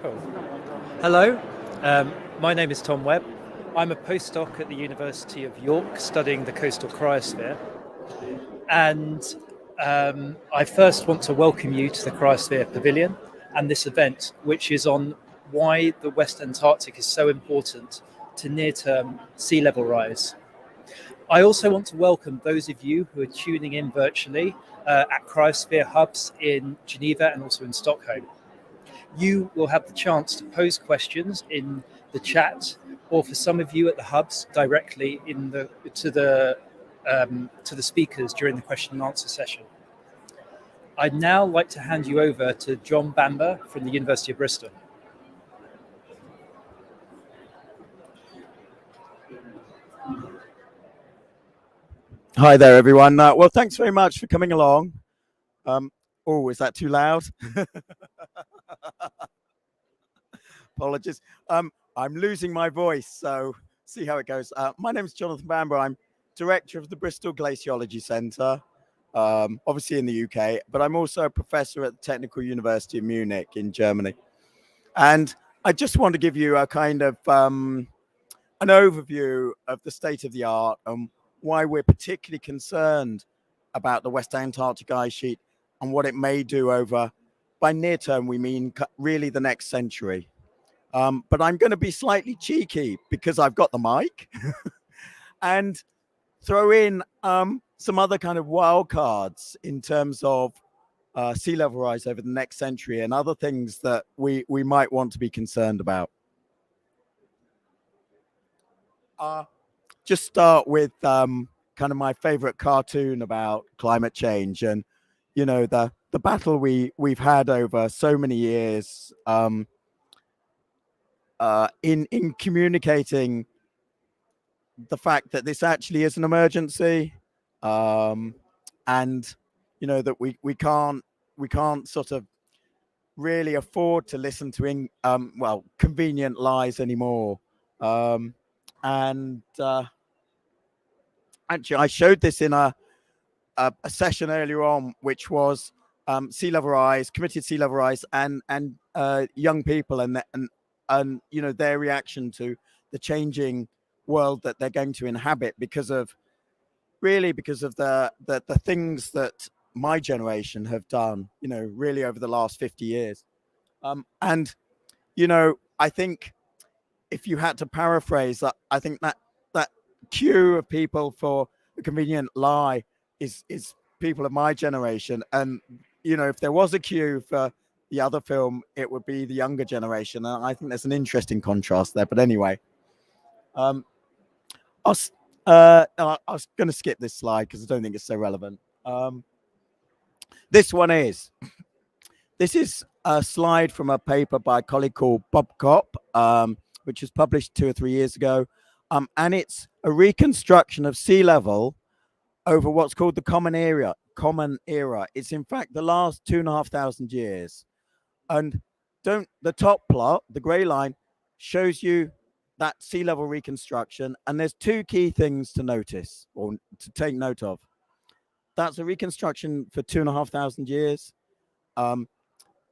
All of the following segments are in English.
Cool. Hello, my name is Tom Webb. I'm a postdoc at the University of York studying the coastal cryosphere. And I first want to welcome you to the Cryosphere Pavilion and this event, which is on why the West Antarctic is so important to near-term sea level rise. I also want to welcome those of you who are tuning in virtually at Cryosphere hubs in Geneva and also in Stockholm. You will have the chance to pose questions in the chat, or for some of you at the hubs directly to the speakers during the question and answer session. I'd now like to hand you over to John Bamber from the University of Bristol. Hi there, everyone. Well, thanks very much for coming along. Oh, is that too loud? Apologies. I'm losing my voice, so see how it goes. My name is Jonathan Bamber. I'm director of the Bristol Glaciology Centre, obviously in the UK, but I'm also a professor at the Technical University of Munich in Germany. And I just want to give you a kind of an overview of the state of the art and why we're particularly concerned about the West Antarctic Ice Sheet and what it may do over, by near term, we mean really the next century. But I'm going to be slightly cheeky because I've got the mic and throw in some other kind of wild cards in terms of sea level rise over the next century and other things that we might want to be concerned about. Just start with kind of my favorite cartoon about climate change and, you know, the battle we've had over so many years in communicating the fact that this actually is an emergency, and you know that we can't sort of really afford to listen to convenient lies anymore. Actually, I showed this in a session earlier on, which was SeaLevel Rise, committed SeaLevel Rise, and young people and you know their reaction to the changing world that they're going to inhabit because of the things that my generation have done, you know, really over the last 50 years. And you know, I think if you had to paraphrase that, I think that queue of people for a convenient lie is people of my generation. And you know, if there was a queue for the other film, it would be the younger generation. And I think there's an interesting contrast there. But anyway, I was going to skip this slide because I don't think it's so relevant. This is a slide from a paper by a colleague called Bob Kopp, which was published 2 or 3 years ago. And it's a reconstruction of sea level over what's called the Common Era. It's in fact the last 2,500 years. And the top plot, the gray line, shows you that sea level reconstruction. And there's 2 key things to notice or to take note of. That's a reconstruction for 2,500 years.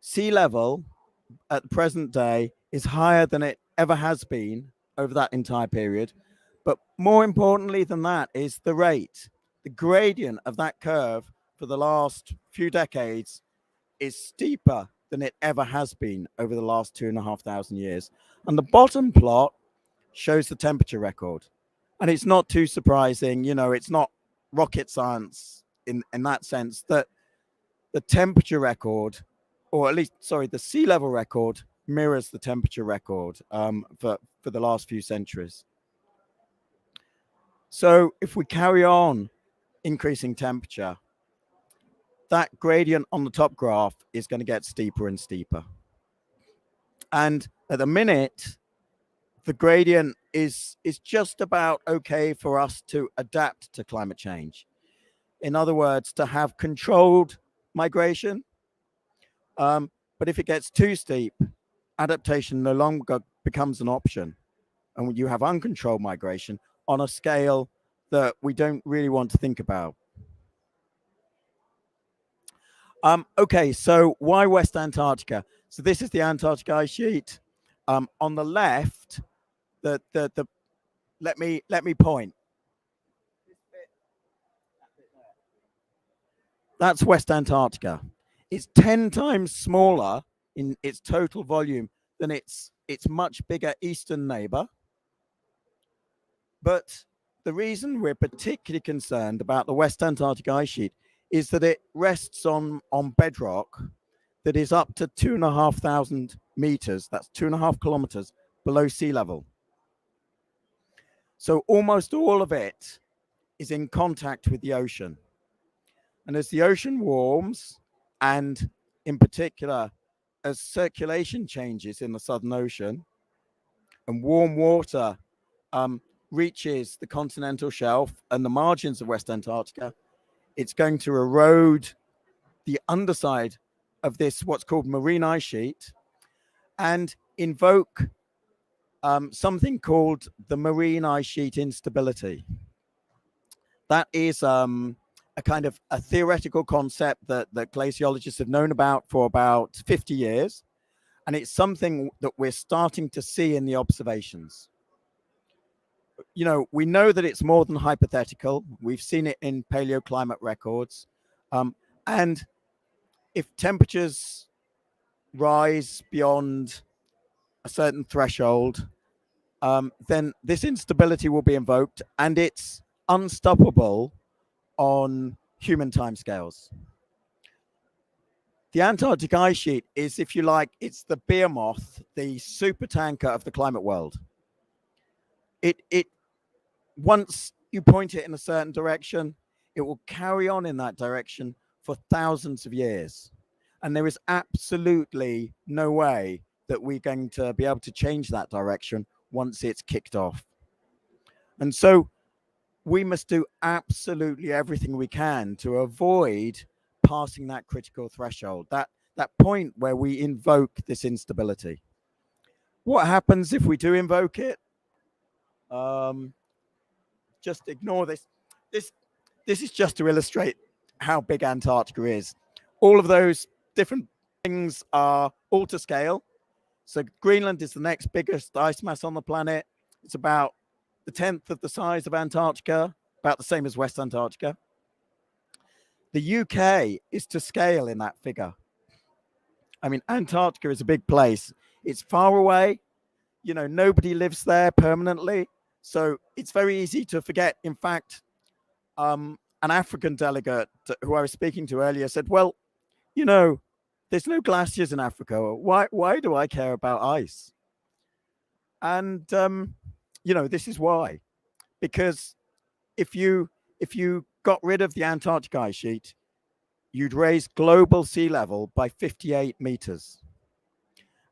Sea level at the present day is higher than it ever has been over that entire period. But more importantly than that is the rate. The gradient of that curve for the last few decades is steeper than it ever has been over the last 2,500 years. And the bottom plot shows the temperature record. And it's not too surprising, you know, it's not rocket science in that sense that the temperature record, or at least, sorry, the sea level record mirrors the temperature record for the last few centuries. So if we carry on increasing temperature, that gradient on the top graph is going to get steeper and steeper. And at the minute, the gradient is just about okay for us to adapt to climate change. In other words, to have controlled migration. But if it gets too steep, adaptation no longer becomes an option. And you have uncontrolled migration on a scale that we don't really want to think about. Okay, so why West Antarctica? So this is the Antarctic ice sheet. On the left, the let me point. That's West Antarctica. It's 10 times smaller in its total volume than its much bigger eastern neighbor. But the reason we're particularly concerned about the West Antarctic ice sheet is that it rests on bedrock that is up to 2,500 meters, that's 2.5 kilometers below sea level. So almost all of it is in contact with the ocean. And as the ocean warms, and in particular, as circulation changes in the Southern Ocean and warm water reaches the continental shelf and the margins of West Antarctica, it's going to erode the underside of this, what's called marine ice sheet, and invoke something called the marine ice sheet instability. That is a kind of a theoretical concept that glaciologists have known about for about 50 years. And it's something that we're starting to see in the observations. You know, we know that it's more than hypothetical. We've seen it in paleoclimate records. And if temperatures rise beyond a certain threshold, then this instability will be invoked, and it's unstoppable on human timescales. The Antarctic ice sheet is, if you like, it's the behemoth, the super tanker of the climate world. It once you point it in a certain direction, it will carry on in that direction for thousands of years. And there is absolutely no way that we're going to be able to change that direction once it's kicked off. And so we must do absolutely everything we can to avoid passing that critical threshold, that point where we invoke this instability. What happens if we do invoke it? Just ignore this. This is just to illustrate how big Antarctica is. All of those different things are all to scale. So Greenland is the next biggest ice mass on the planet. It's about the 10th of the size of Antarctica, about the same as West Antarctica. The UK is to scale in that figure. I mean, Antarctica is a big place. It's far away. You know, nobody lives there permanently. So it's very easy to forget. In fact, an African delegate who I was speaking to earlier said, well, you know, there's no glaciers in Africa. Why do I care about ice? And, you know, this is why. Because if you got rid of the Antarctic ice sheet, you'd raise global sea level by 58 meters.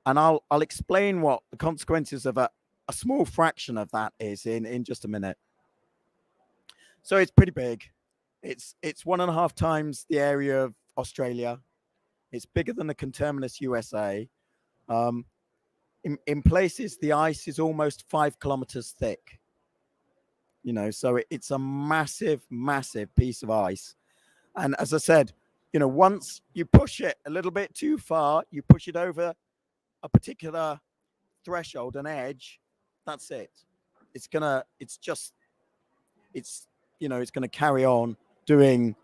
And I'll explain what the consequences of a small fraction of that is in just a minute. So it's pretty big. It's 1.5 times the area of Australia. It's bigger than the conterminous USA. In places, the ice is almost 5 kilometers thick. You know, so it's a massive, massive piece of ice. And as I said, you know, once you push it a little bit too far, you push it over a particular threshold, an edge, that's it. It's gonna carry on doing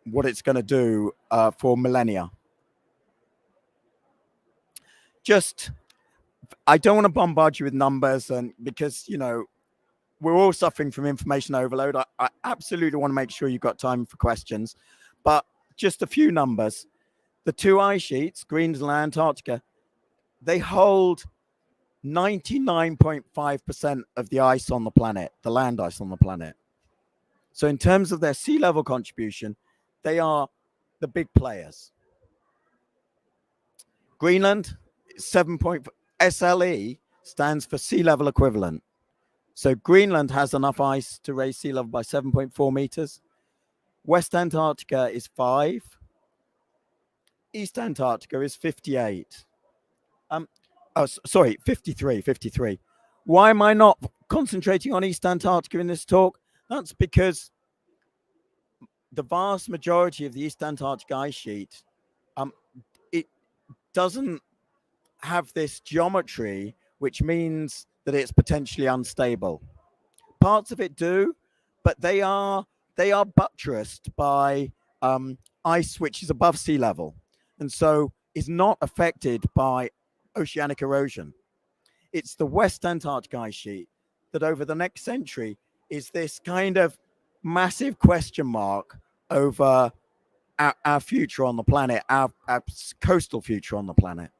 what it's going to do for millennia. I don't want to bombard you with numbers, and because, you know, we're all suffering from information overload. I absolutely want to make sure you've got time for questions, but just a few numbers. The two ice sheets, Greenland and Antarctica, they hold 99.5% of the ice on the planet, the land ice on the planet. So in terms of their sea level contribution, they are the big players. Greenland, SLE stands for sea level equivalent. So Greenland has enough ice to raise sea level by 7.4 meters. West Antarctica is 5. East Antarctica is 58. 53. Why am I not concentrating on East Antarctica in this talk? That's because the vast majority of the East Antarctic ice sheet, it doesn't have this geometry, which means that it's potentially unstable. Parts of it do, but they are buttressed by ice which is above sea level, and so is not affected by oceanic erosion. It's the West Antarctic ice sheet that over the next century is this kind of massive question mark over our future on the planet, our coastal future on the planet.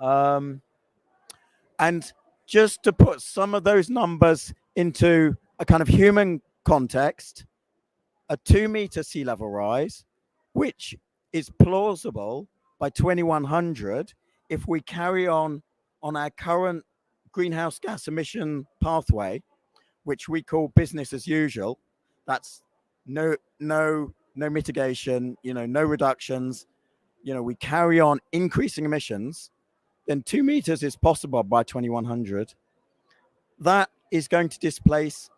And just to put some of those numbers into a kind of human context, a 2-meter sea level rise, which is plausible by 2100 if we carry on our current greenhouse gas emission pathway, which we call business as usual. That's no mitigation, no reductions. We carry on increasing emissions. Then 2 meters is possible by 2100. That is going to displace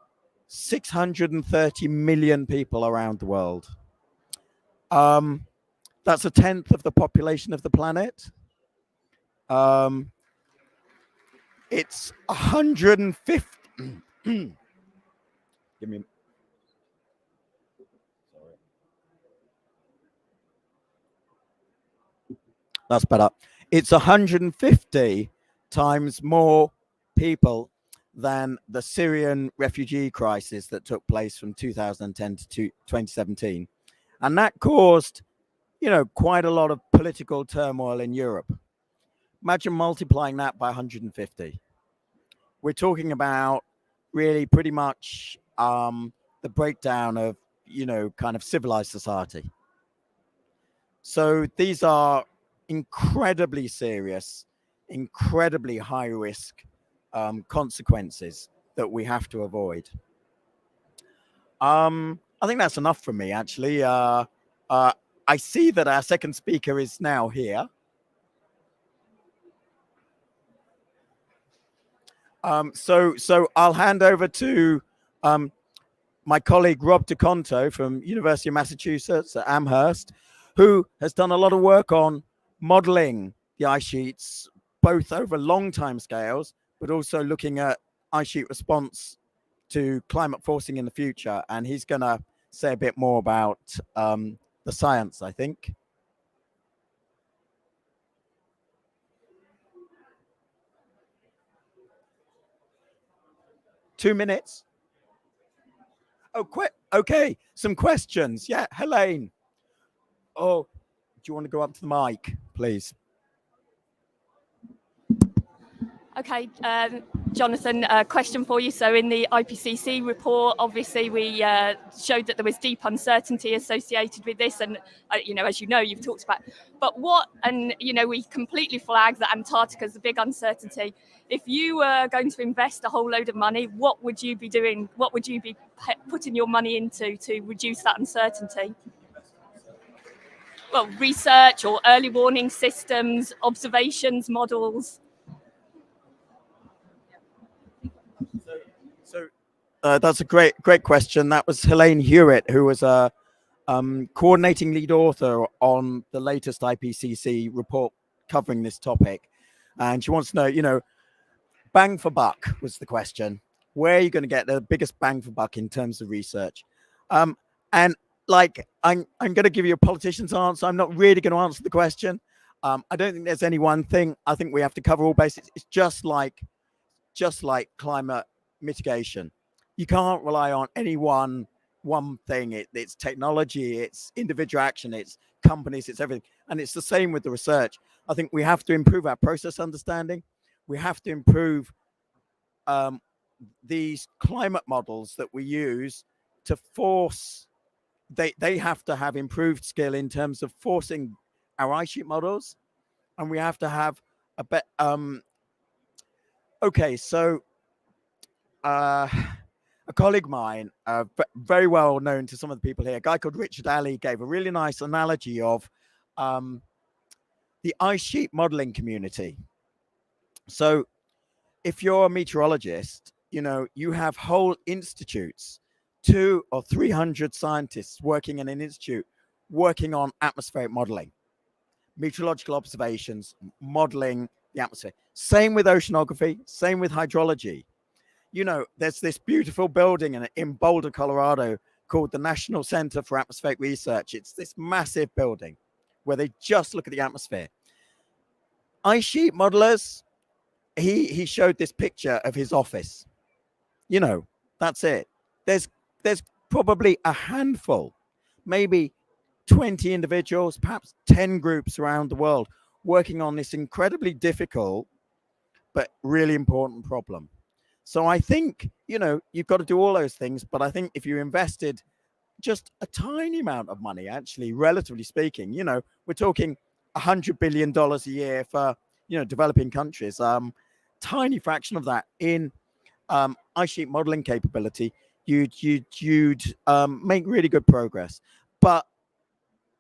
630 million people around the world. That's a tenth of the population of the planet. It's 150. Give me. Sorry. That's better. It's 150 times more people than the Syrian refugee crisis that took place from 2010 to 2017. And that caused, quite a lot of political turmoil in Europe. Imagine multiplying that by 150. We're talking about really pretty much the breakdown of, kind of civilized society. So these are incredibly serious, incredibly high risk consequences that we have to avoid. I think that's enough from me, actually. I see that our second speaker is now here. So I'll hand over to my colleague Rob DeConto from University of Massachusetts-Amherst, who has done a lot of work on modeling the ice sheets, both over long time scales, but also looking at ice sheet response to climate forcing in the future. And he's going to say a bit more about the science, I think. Two minutes. Oh, quick. Okay, some questions. Yeah, Helene. Oh, do you want to go up to the mic, please? Okay, Jonathan, a question for you. So in the IPCC report, obviously we showed that there was deep uncertainty associated with this. And, as you know, you've talked about, but we completely flagged that Antarctica is a big uncertainty. If you were going to invest a whole load of money, what would you be doing? What would you be putting your money into to reduce that uncertainty? Well, research or early warning systems, observations, models. So that's a great question. That was Helene Hewitt, who was a coordinating lead author on the latest IPCC report covering this topic. And she wants to know, bang for buck was the question. Where are you going to get the biggest bang for buck in terms of research? And I'm going to give you a politician's answer. I'm not really going to answer the question. I don't think there's any one thing. I think we have to cover all bases. It's just like climate mitigation. You can't rely on any one thing. It's technology, it's individual action, it's companies, it's everything. And it's the same with the research. I think we have to improve our process understanding. We have to improve these climate models that we use to force. They have to have improved skill in terms of forcing our ice sheet models, and we have to have a bit. Okay, so a colleague of mine, very well known to some of the people here, a guy called Richard Alley, gave a really nice analogy of the ice sheet modeling community. So if you're a meteorologist, you have whole institutes 200 or 300 scientists working in an institute working on atmospheric modeling, meteorological observations, modeling the atmosphere. Same with oceanography, same with hydrology. You know, there's this beautiful building in Boulder, Colorado, called the National Center for Atmospheric Research. It's this massive building where they just look at the atmosphere. Ice sheet modelers, he showed this picture of his office. You know, that's it. There's probably a handful, maybe 20 individuals, perhaps 10 groups around the world working on this incredibly difficult but really important problem. So I think, you know, you've got to do all those things, but I think if you invested just a tiny amount of money, actually, relatively speaking, you know, we're talking $100 billion a year for, you know, developing countries, tiny fraction of that in ice sheet modeling capability, you'd make really good progress. But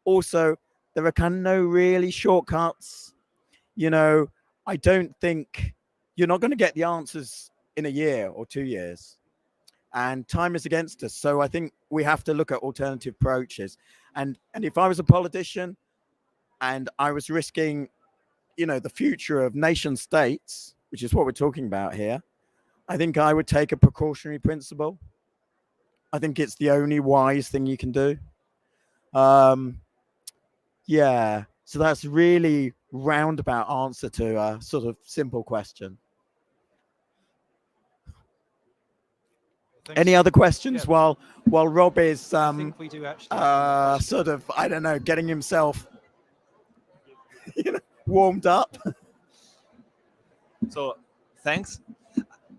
also, there are kind of no really shortcuts. You know, I don't think you're not going to get the answers in a year or 2 years, and time is against us. So I think we have to look at alternative approaches. And if I was a politician and I was risking, you know, the future of nation states, which is what we're talking about here, I think I would take a precautionary principle. I think it's the only wise thing you can do. Yeah, so that's really roundabout answer to a sort of simple question. Thanks. Any other questions? Yeah. while Rob is I think we do actually sort of, I don't know, getting himself you know, warmed up. So thanks.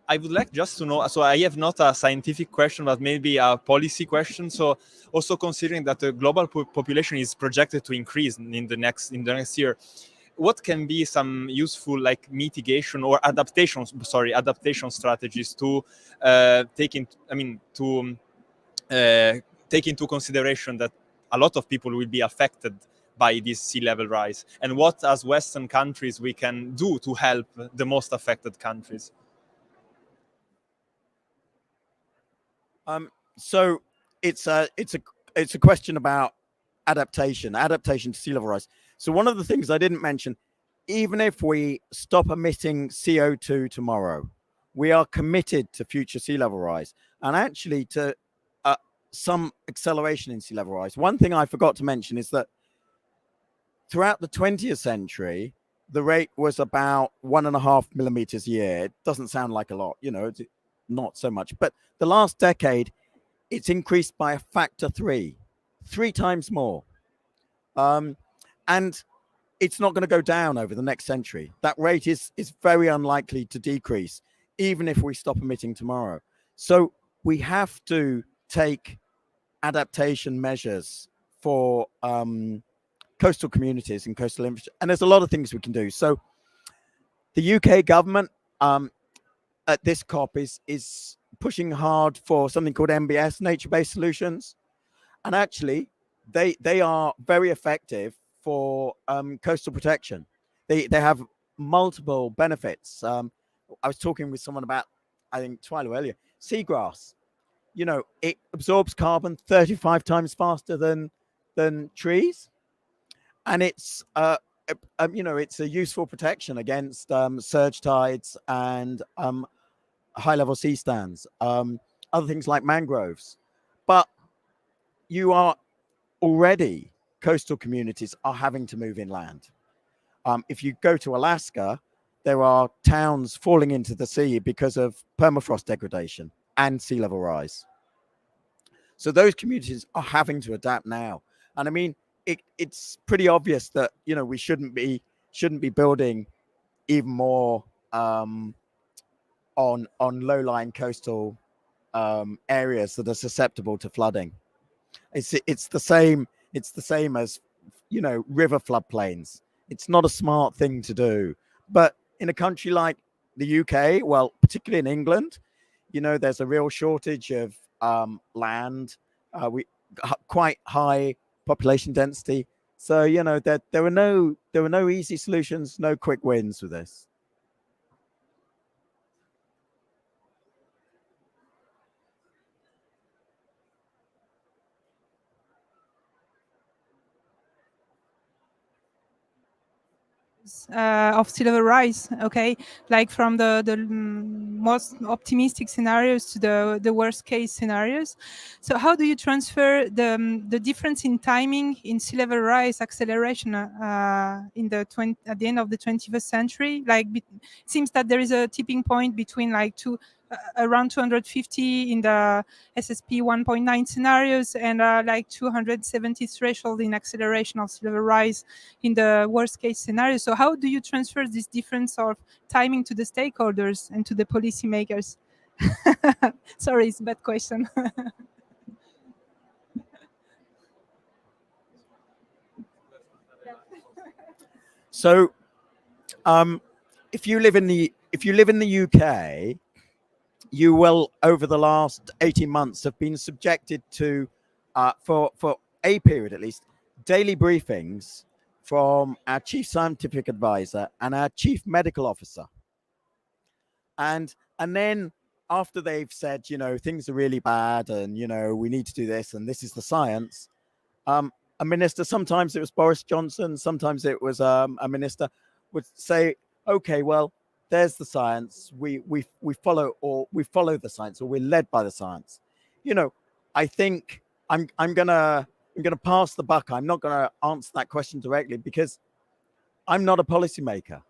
I would like just to know, so I have not a scientific question, but maybe a policy question. So also considering that the global population is projected to increase in the next year, what can be some useful like mitigation or adaptation strategies to take into consideration that a lot of people will be affected by this sea level rise, and what as Western countries we can do to help the most affected countries? So it's a question about adaptation to sea level rise. So one of the things I didn't mention, even if we stop emitting CO2 tomorrow, we are committed to future sea level rise and actually to some acceleration in sea level rise. One thing I forgot to mention is that throughout the 20th century, the rate was about 1.5 millimeters a year. It doesn't sound like a lot, you know, it's not so much. But the last decade, it's increased by a factor three times more. And it's not going to go down over the next century. That rate is very unlikely to decrease, even if we stop emitting tomorrow. So we have to take adaptation measures for coastal communities and coastal infrastructure. And there's a lot of things we can do. So the UK government at this COP is pushing hard for something called NBS, nature-based solutions. And actually, they are very effective for coastal protection. They have multiple benefits. I was talking with someone about, I think, Twilo earlier, seagrass. You know, it absorbs carbon 35 times faster than trees. And it's, you know, it's a useful protection against surge tides and high-level sea stands, other things like mangroves. But you are already, coastal communities are having to move inland. If you go to Alaska, there are towns falling into the sea because of permafrost degradation and sea level rise. So those communities are having to adapt now. And I mean, it's pretty obvious that, you know, we shouldn't be building even more on low-lying coastal areas that are susceptible to flooding. It's the same as, you know, river floodplains. It's not a smart thing to do. But in a country like the UK, well, particularly in England, you know, there's a real shortage of land. We quite high population density. So, you know, there were no easy solutions, no quick wins with this. of sea level rise, okay, like from the most optimistic scenarios to the worst case scenarios. So how do you transfer the difference in timing in sea level rise acceleration at the end of the 21st century? Like it seems that there is a tipping point between like around 250 in the SSP 1.9 scenarios and like 270 threshold in acceleration of sea level rise in the worst case scenario. So how do you transfer this difference of timing to the stakeholders and to the policymakers? Sorry, it's a bad question. So, if you live in the UK, you will, over the last 18 months, have been subjected to, for a period at least, daily briefings from our chief scientific advisor and our chief medical officer. And then after they've said, you know, things are really bad and, you know, we need to do this and this is the science, a minister, sometimes it was Boris Johnson, sometimes it was a minister, would say, okay, well, there's the science. We follow the science, or we're led by the science. You know, I think I'm gonna pass the buck. I'm not gonna answer that question directly because I'm not a policymaker,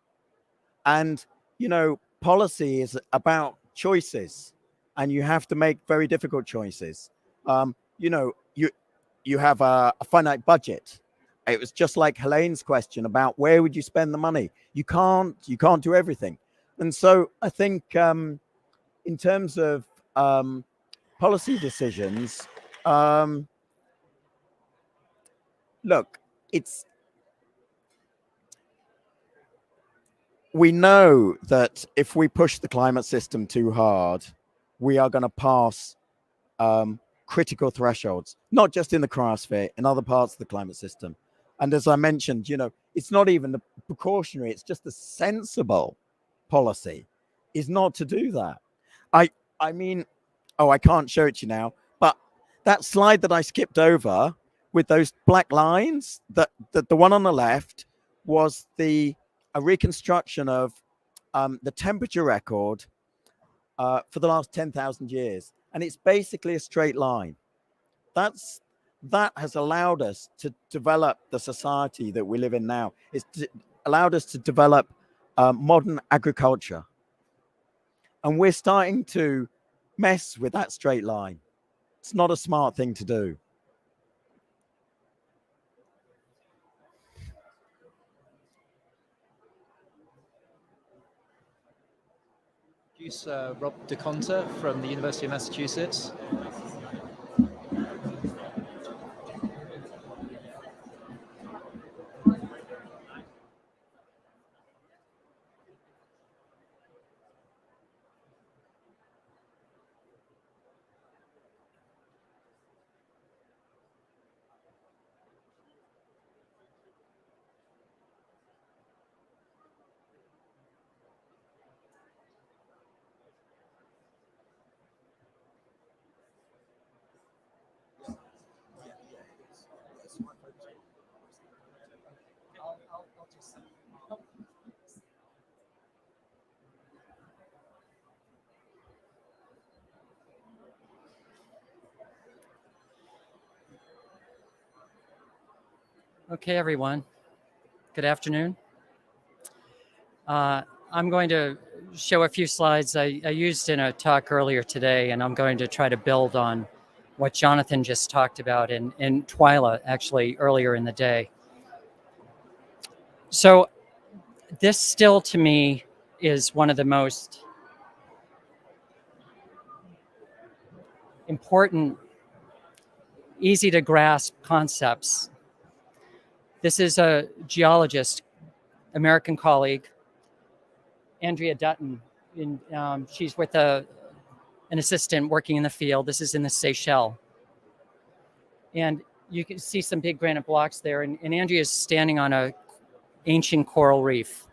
and you know, policy is about choices, and you have to make very difficult choices. You know, you have a finite budget. It was just like Helene's question about where would you spend the money. You can't do everything. And so I think in terms of policy decisions, look, we know that if we push the climate system too hard, we are going to pass critical thresholds, not just in the cryosphere, in other parts of the climate system. And as I mentioned, you know, it's not even the precautionary, it's just the sensible policy is not to do that. I mean, oh, I can't show it to you now, but that slide that I skipped over with those black lines, that the one on the left was a reconstruction of the temperature record for the last 10,000 years. And it's basically a straight line. That has allowed us to develop the society that we live in now. It's allowed us to develop modern agriculture. And we're starting to mess with that straight line. It's not a smart thing to do. Producer Rob DeConter from the University of Massachusetts. Okay, everyone. Good afternoon. I'm going to show a few slides I used in a talk earlier today, and I'm going to try to build on what Jonathan just talked about and Twyla actually earlier in the day. So this still to me is one of the most important, easy to grasp concepts. This is a geologist, American colleague, Andrea Dutton. She's with an assistant working in the field. This is in the Seychelles. And you can see some big granite blocks there. And Andrea is standing on an ancient coral reef.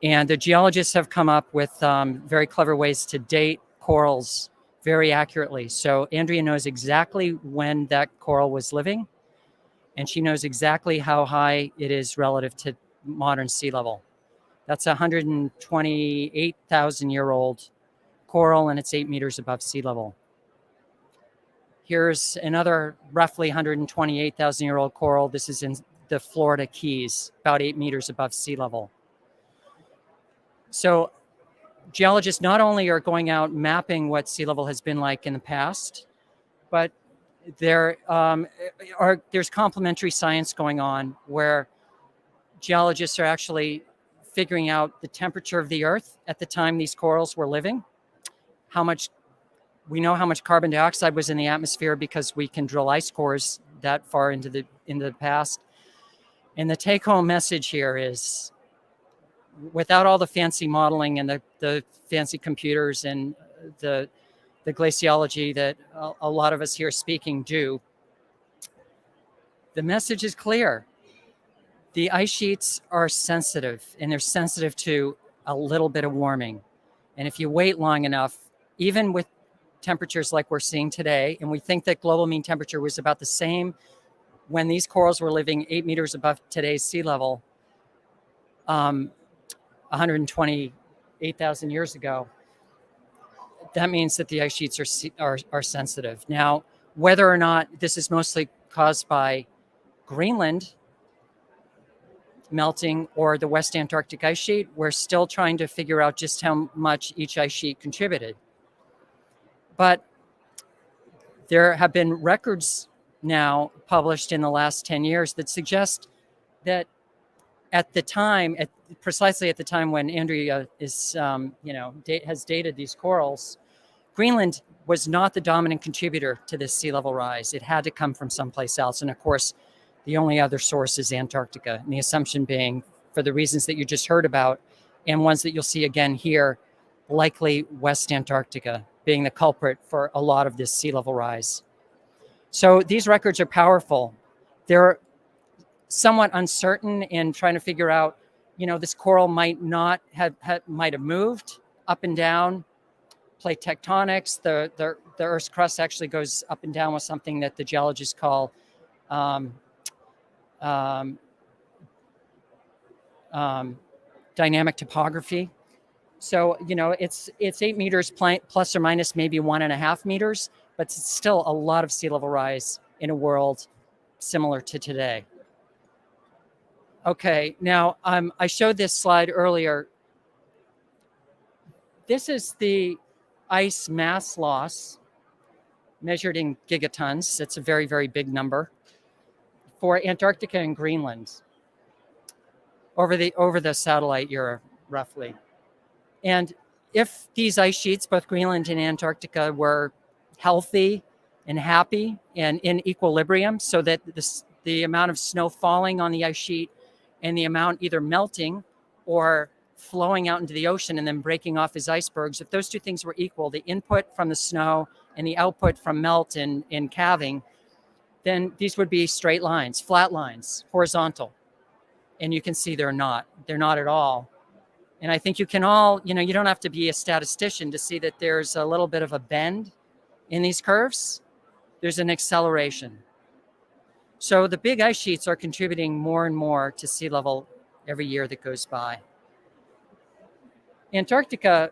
And the geologists have come up with very clever ways to date corals very accurately. So Andrea knows exactly when that coral was living. And she knows exactly how high it is relative to modern sea level. That's a 128,000-year-old coral, and it's 8 meters above sea level. Here's another roughly 128,000-year-old coral. This is in the Florida Keys, about 8 meters above sea level. So geologists not only are going out mapping what sea level has been like in the past, but there's complementary science going on where geologists are actually figuring out the temperature of the Earth at the time these corals were living. We know how much carbon dioxide was in the atmosphere because we can drill ice cores that far into the past. And the take-home message here is, without all the fancy modeling and the fancy computers and the glaciology that a lot of us here speaking do, the message is clear. The ice sheets are sensitive, and they're sensitive to a little bit of warming. And if you wait long enough, even with temperatures like we're seeing today, and we think that global mean temperature was about the same when these corals were living 8 meters above today's sea level 128,000 years ago, that means that the ice sheets are sensitive. Now, whether or not this is mostly caused by Greenland melting or the West Antarctic Ice Sheet, we're still trying to figure out just how much each ice sheet contributed. But there have been records now published in the last 10 years that suggest that at the time, precisely at the time when Andrea is, has dated these corals, Greenland was not the dominant contributor to this sea level rise. It had to come from someplace else. And of course, the only other source is Antarctica. And the assumption being, for the reasons that you just heard about, and ones that you'll see again here, likely West Antarctica being the culprit for a lot of this sea level rise. So these records are powerful. They're somewhat uncertain in trying to figure out, this coral might have moved up and down, plate tectonics. The Earth's crust actually goes up and down with something that the geologists call dynamic topography. So, it's 8 meters plus or minus maybe 1.5 meters, but it's still a lot of sea level rise in a world similar to today. Okay, now I showed this slide earlier. This is the ice mass loss measured in gigatons. It's a very, very big number for Antarctica and Greenland over the satellite era, roughly. And if these ice sheets, both Greenland and Antarctica, were healthy and happy and in equilibrium, so that the amount of snow falling on the ice sheet and the amount either melting or flowing out into the ocean and then breaking off as icebergs, if those two things were equal, the input from the snow and the output from melt and calving, then these would be straight lines, flat lines, horizontal. And you can see they're not at all. And I think you can all, you don't have to be a statistician to see that there's a little bit of a bend in these curves. There's an acceleration. So the big ice sheets are contributing more and more to sea level every year that goes by. Antarctica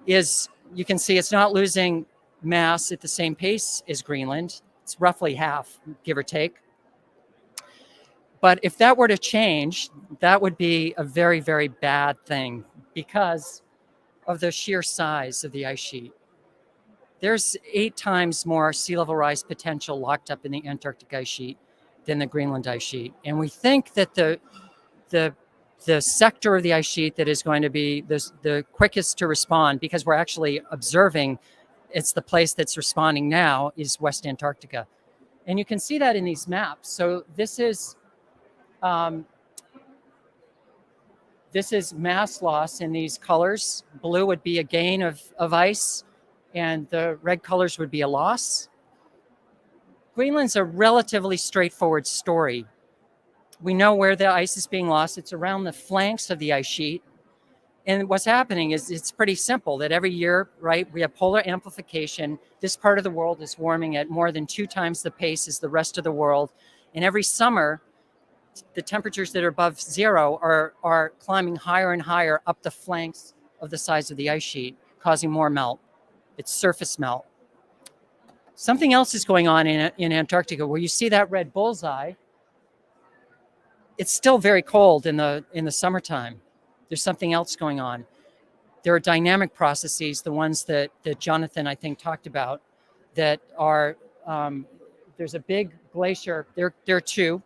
is, you can see it's not losing mass at the same pace as Greenland. It's roughly half, give or take. But if that were to change, that would be a very, very bad thing because of the sheer size of the ice sheet. There's 8 times more sea level rise potential locked up in the Antarctic ice sheet than the Greenland ice sheet. And we think that the sector of the ice sheet that is going to be the quickest to respond, because we're actually observing it's the place that's responding now, is West Antarctica. And you can see that in these maps. So this is mass loss in these colors. Blue would be a gain of ice, and the red colors would be a loss. Greenland's a relatively straightforward story. We know where the ice is being lost. It's around the flanks of the ice sheet. And what's happening is it's pretty simple that every year, right, we have polar amplification. This part of the world is warming at more than 2 times the pace as the rest of the world. And every summer, the temperatures that are above zero are climbing higher and higher up the flanks of the sides of the ice sheet, causing more melt. It's surface melt. Something else is going on in Antarctica where you see that red bullseye. It's still very cold in the summertime. There's something else going on. There are dynamic processes, the ones that Jonathan, I think, talked about, that are, there's a big glacier. There are two.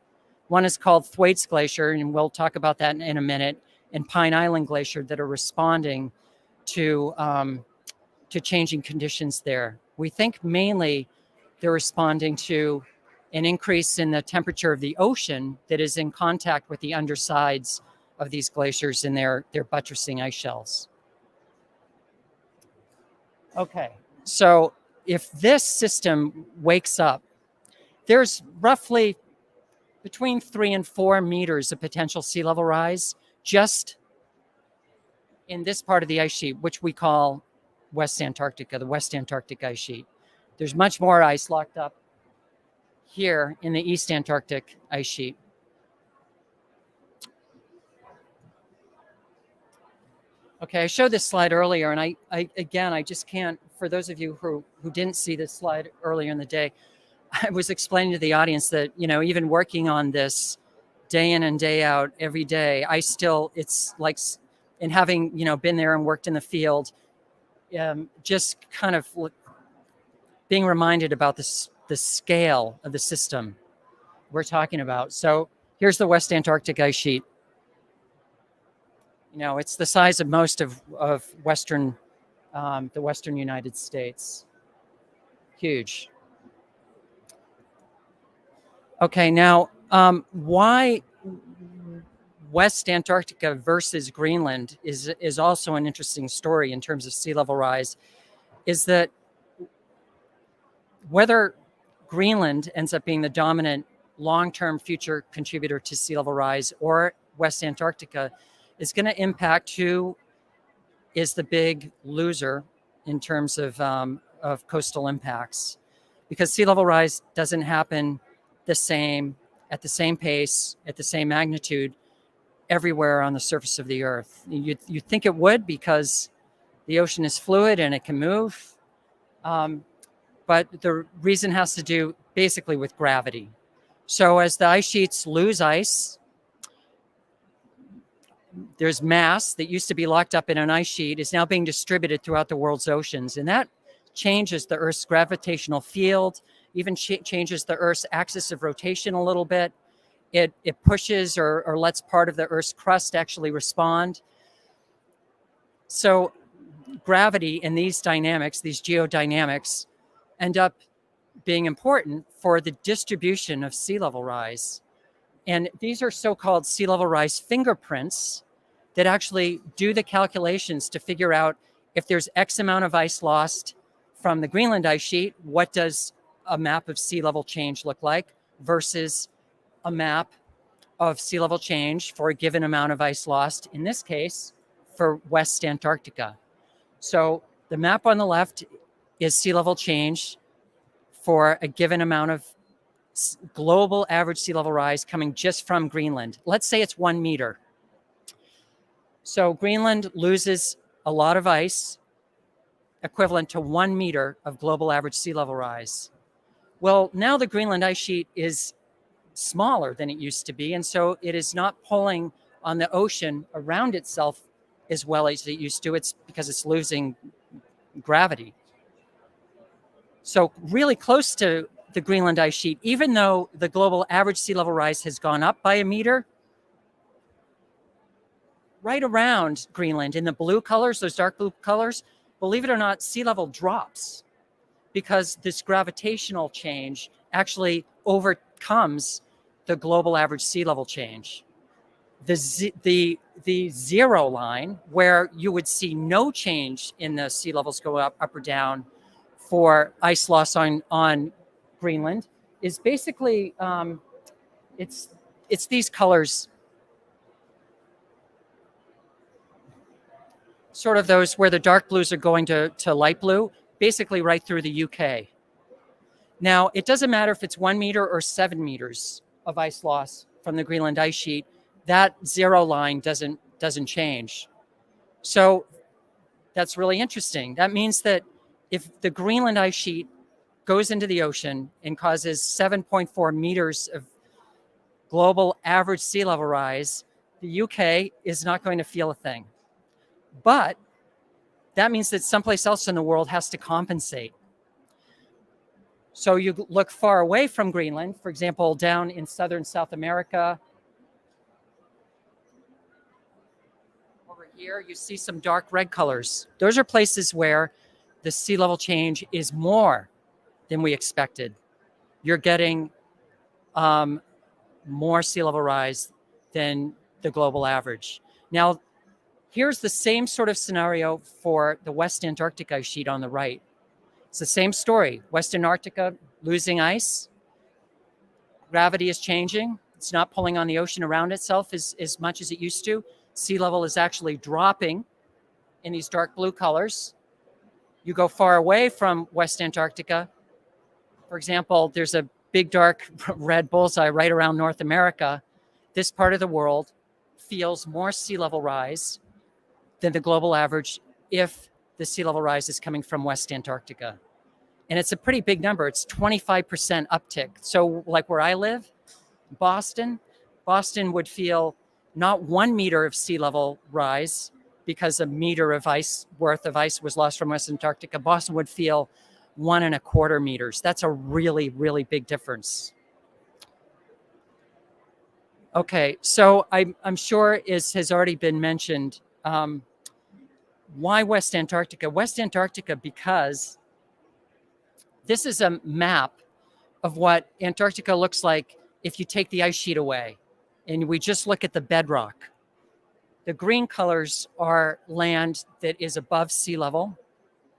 One is called Thwaites Glacier, and we'll talk about that in a minute, and Pine Island Glacier that are responding to changing conditions there. We think mainly they're responding to an increase in the temperature of the ocean that is in contact with the undersides of these glaciers and their buttressing ice shelves. Okay, so if this system wakes up, there's roughly between 3 and 4 meters of potential sea level rise just in this part of the ice sheet, which we call West Antarctica, the West Antarctic Ice Sheet. There's much more ice locked up here in the East Antarctic Ice Sheet. Okay, I showed this slide earlier, and I just can't, for those of you who didn't see this slide earlier in the day, I was explaining to the audience that, you know, even working on this day in and day out every day, it's like, and having, you know, been there and worked in the field, just kind of being reminded about the scale of the system we're talking about. So here's the West Antarctic Ice Sheet. You know, it's the size of most of the Western United States. Huge. Okay, now why West Antarctica versus Greenland is also an interesting story in terms of sea level rise, is that whether Greenland ends up being the dominant long-term future contributor to sea level rise or West Antarctica is going to impact who is the big loser in terms of coastal impacts, because sea level rise doesn't happen at the same pace, at the same magnitude everywhere on the surface of the Earth. You'd think it would, because the ocean is fluid and it can move. But the reason has to do basically with gravity. So as the ice sheets lose ice, there's mass that used to be locked up in an ice sheet is now being distributed throughout the world's oceans. And that changes the Earth's gravitational field, even changes the Earth's axis of rotation a little bit. It pushes or lets part of the Earth's crust actually respond. So gravity and these dynamics, these geodynamics, end up being important for the distribution of sea level rise. And these are so-called sea level rise fingerprints that actually do the calculations to figure out if there's X amount of ice lost from the Greenland ice sheet, what does a map of sea level change look like versus a map of sea level change for a given amount of ice lost, in this case, for West Antarctica. So the map on the left is sea level change for a given amount of global average sea level rise coming just from Greenland. Let's say it's 1 meter. So Greenland loses a lot of ice, equivalent to 1 meter of global average sea level rise. Well, now the Greenland ice sheet is smaller than it used to be, and so it is not pulling on the ocean around itself as well as it used to. It's because it's losing gravity. So really close to the Greenland ice sheet, even though the global average sea level rise has gone up by 1 meter, right around Greenland in the blue colors, those dark blue colors, believe it or not, sea level drops because this gravitational change actually overcomes the global average sea level change. The zero line, where you would see no change in the sea levels go up or down for ice loss on Greenland, is basically it's these colors, sort of those where the dark blues are going to light blue, basically right through the UK. Now, it doesn't matter if it's 1 meter or 7 meters of ice loss from the Greenland ice sheet, that zero line doesn't change. So that's really interesting. That means that if the Greenland ice sheet goes into the ocean and causes 7.4 meters of global average sea level rise, the UK is not going to feel a thing. But that means that someplace else in the world has to compensate. So you look far away from Greenland, for example, down in southern South America. Over here, you see some dark red colors. Those are places where the sea level change is more than we expected. You're getting more sea level rise than the global average. Now, here's the same sort of scenario for the West Antarctic ice sheet on the right. It's the same story. West Antarctica losing ice. Gravity is changing. It's not pulling on the ocean around itself as much as it used to. Sea level is actually dropping in these dark blue colors. You go far away from West Antarctica. For example, there's a big dark red bullseye right around North America. This part of the world feels more sea level rise than the global average if the sea level rise is coming from West Antarctica. And it's a pretty big number. It's 25% uptick. So like where I live, Boston would feel not 1 meter of sea level rise because a meter of ice worth of ice was lost from West Antarctica. Boston would feel 1.25 meters. That's a really, really big difference. Okay, so I'm sure it has already been mentioned. Why West Antarctica? West Antarctica because this is a map of what Antarctica looks like if you take the ice sheet away and we just look at the bedrock. The green colors are land that is above sea level,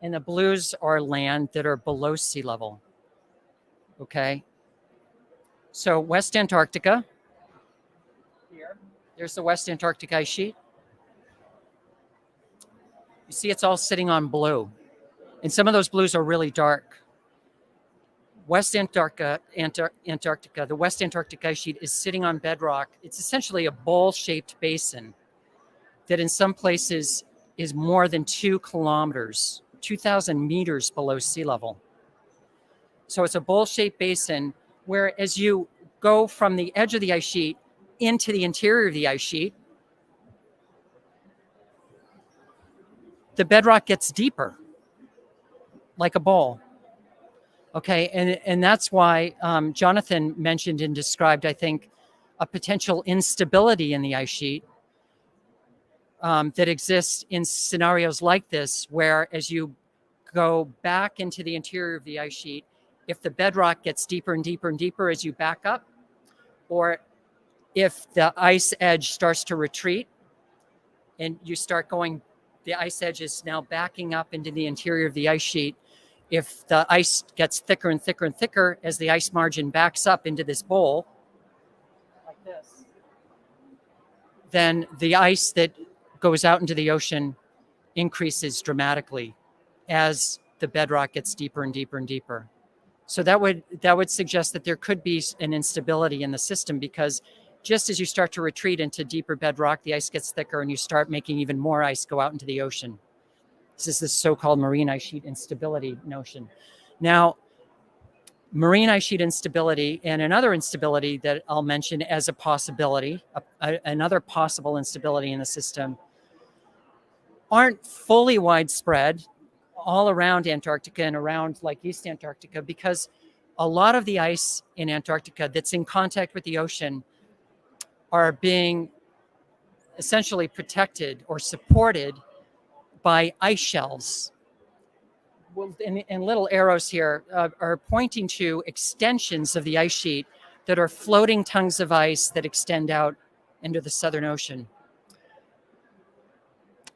and the blues are land that are below sea level. Okay? So West Antarctica, here, there's the West Antarctic ice sheet. You see it's all sitting on blue, and some of those blues are really dark. West Antarctica, the West Antarctic ice sheet is sitting on bedrock. It's essentially a bowl-shaped basin that in some places is more than 2 kilometers, 2,000 meters below sea level. So it's a bowl-shaped basin where as you go from the edge of the ice sheet into the interior of the ice sheet, the bedrock gets deeper, like a bowl. Okay, and that's why Jonathan mentioned and described, I think, a potential instability in the ice sheet that exists in scenarios like this, where as you go back into the interior of the ice sheet, if the bedrock gets deeper and deeper and deeper as you back up, or if the ice edge starts to retreat and you start going, the ice edge is now backing up into the interior of the ice sheet. If the ice gets thicker and thicker and thicker as the ice margin backs up into this bowl, like this, then the ice that goes out into the ocean increases dramatically as the bedrock gets deeper and deeper and deeper. So that would suggest that there could be an instability in the system, because just as you start to retreat into deeper bedrock, the ice gets thicker and you start making even more ice go out into the ocean. This is the so-called marine ice sheet instability notion. Now, marine ice sheet instability and another instability that I'll mention as a possibility, another possible instability in the system, aren't fully widespread all around Antarctica and around like East Antarctica, because a lot of the ice in Antarctica that's in contact with the ocean are being essentially protected or supported by ice shelves. And little arrows here are pointing to extensions of the ice sheet that are floating tongues of ice that extend out into the Southern Ocean.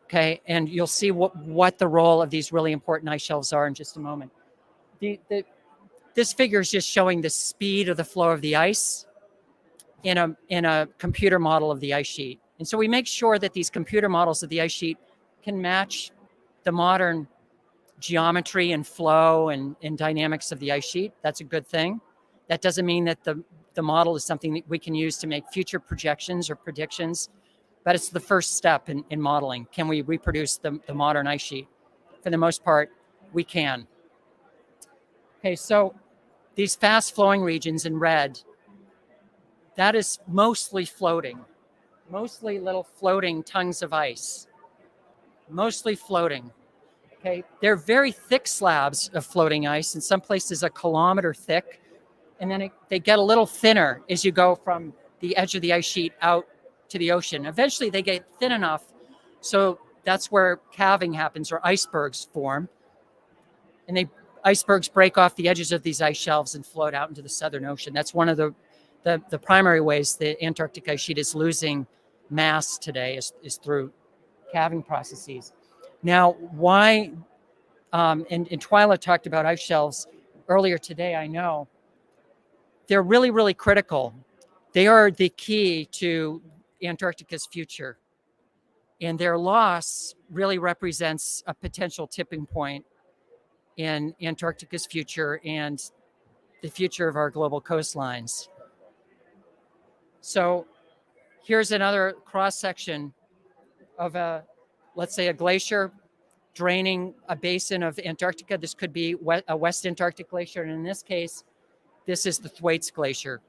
Okay, and you'll see what the role of these really important ice shelves are in just a moment. This figure is just showing the speed of the flow of the ice in a computer model of the ice sheet. And so we make sure that these computer models of the ice sheet can match the modern geometry and flow and dynamics of the ice sheet. That's a good thing. That doesn't mean that the the model is something that we can use to make future projections or predictions, but it's the first step in modeling. Can we reproduce the modern ice sheet? For the most part, we can. Okay, so these fast flowing regions in red, that is mostly floating, mostly little floating tongues of ice, mostly floating. Okay, they're very thick slabs of floating ice, in some places a kilometer thick, and then they get a little thinner as you go from the edge of the ice sheet out to the ocean. Eventually they get thin enough, so that's where calving happens, or icebergs form, and icebergs break off the edges of these ice shelves and float out into the Southern Ocean. That's one of the primary ways the Antarctic ice sheet is losing mass today, is through calving processes. Now, why, and Twyla talked about ice shelves earlier today, I know. They're really, really critical. They are the key to Antarctica's future. And their loss really represents a potential tipping point in Antarctica's future and the future of our global coastlines. So here's another cross-section of let's say a glacier draining a basin of Antarctica. This could be a West Antarctic glacier, and in this case, this is the Thwaites Glacier.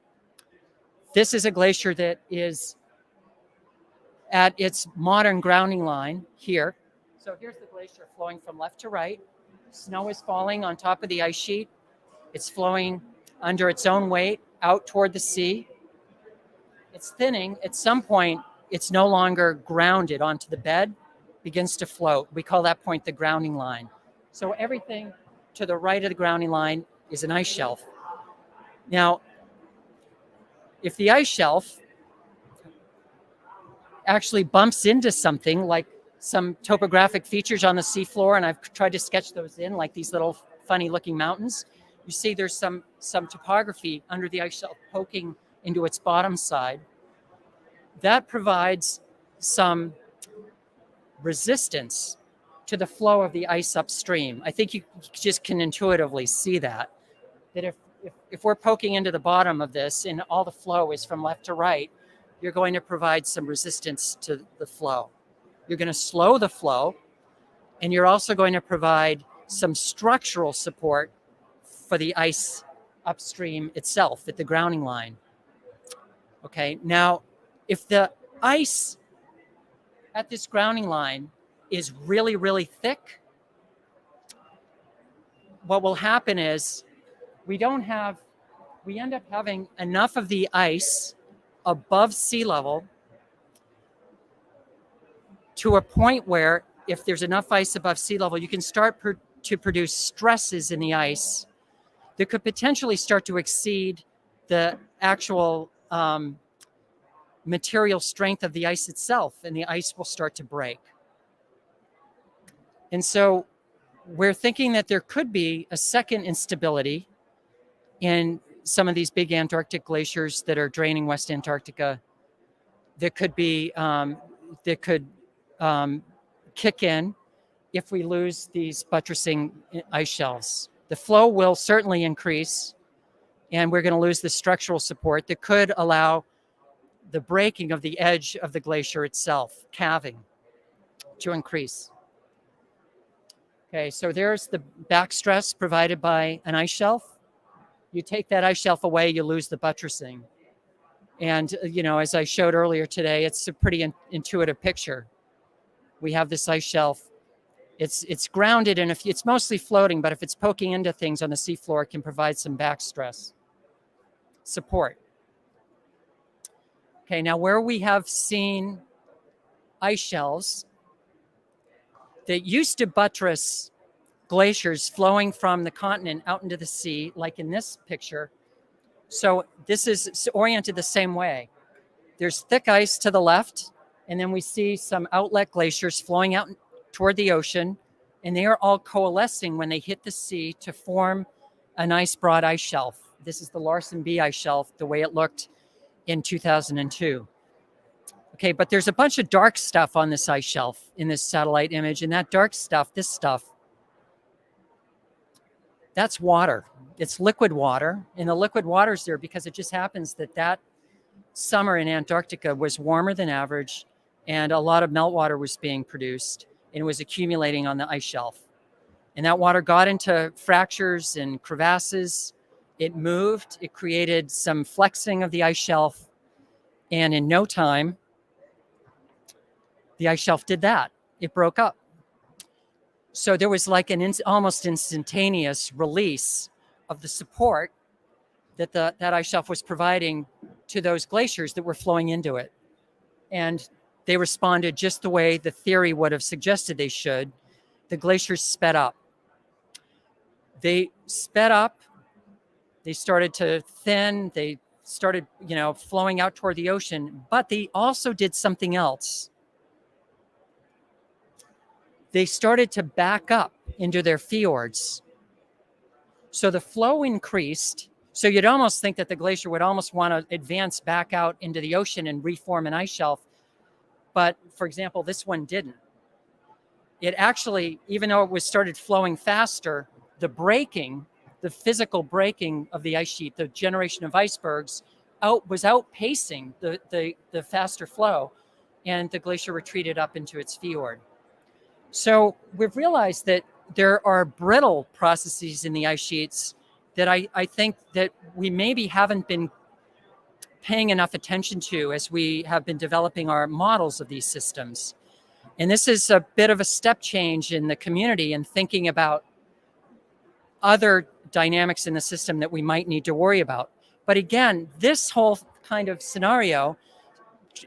This is a glacier that is at its modern grounding line here. So here's the glacier flowing from left to right. Snow is falling on top of the ice sheet. It's flowing under its own weight out toward the sea. It's thinning. At some point, it's no longer grounded onto the bed, begins to float. We call that point the grounding line. So everything to the right of the grounding line is an ice shelf. Now, if the ice shelf actually bumps into something like some topographic features on the seafloor, and I've tried to sketch those in, like these little funny looking mountains, you see there's some topography under the ice shelf poking into its bottom side. That provides some resistance to the flow of the ice upstream. I think you just can intuitively see that if we're poking into the bottom of this and all the flow is from left to right, you're going to provide some resistance to the flow. You're going to slow the flow, and you're also going to provide some structural support for the ice upstream itself at the grounding line. Okay, now, if the ice at this grounding line is really, really thick, what will happen is we end up having enough of the ice above sea level to a point where if there's enough ice above sea level, you can start to produce stresses in the ice that could potentially start to exceed the actual material strength of the ice itself, and the ice will start to break. And so we're thinking that there could be a second instability in some of these big Antarctic glaciers that are draining West Antarctica that could be kick in if we lose these buttressing ice shelves. The flow will certainly increase, and we're going to lose the structural support that could allow the breaking of the edge of the glacier itself, calving, to increase. Okay, so there's the back stress provided by an ice shelf. You take that ice shelf away, you lose the buttressing. And, as I showed earlier today, it's a pretty intuitive picture. We have this ice shelf. It's grounded, and it's mostly floating, but if it's poking into things on the seafloor, it can provide some back stress support. Okay, now where we have seen ice shelves that used to buttress glaciers flowing from the continent out into the sea, like in this picture. So this is oriented the same way. There's thick ice to the left, and then we see some outlet glaciers flowing out toward the ocean, and they are all coalescing when they hit the sea to form a nice broad ice shelf. This is the Larsen B Ice Shelf, the way it looked in 2002. Okay, but there's a bunch of dark stuff on this ice shelf in this satellite image, and that dark stuff, this stuff, That's water. It's liquid water, and the liquid water is there because it just happens that that summer in Antarctica was warmer than average, and a lot of meltwater was being produced, and it was accumulating on the ice shelf. And that water got into fractures and crevasses. It moved, it created some flexing of the ice shelf, and in no time, the ice shelf did that. It broke up. So there was like an almost instantaneous release of the support that that ice shelf was providing to those glaciers that were flowing into it. And they responded just the way the theory would have suggested they should. The glaciers sped up. They sped up. They started to thin. They started, flowing out toward the ocean. But they also did something else. They started to back up into their fjords. So the flow increased. So you'd almost think that the glacier would almost want to advance back out into the ocean and reform an ice shelf. But for example, this one didn't. It actually, even though it was started flowing faster, the breaking, the physical breaking of the ice sheet, the generation of icebergs, was outpacing the faster flow, and the glacier retreated up into its fjord. So we've realized that there are brittle processes in the ice sheets that I think that we maybe haven't been paying enough attention to as we have been developing our models of these systems. And this is a bit of a step change in the community and thinking about other dynamics in the system that we might need to worry about. But again, this whole kind of scenario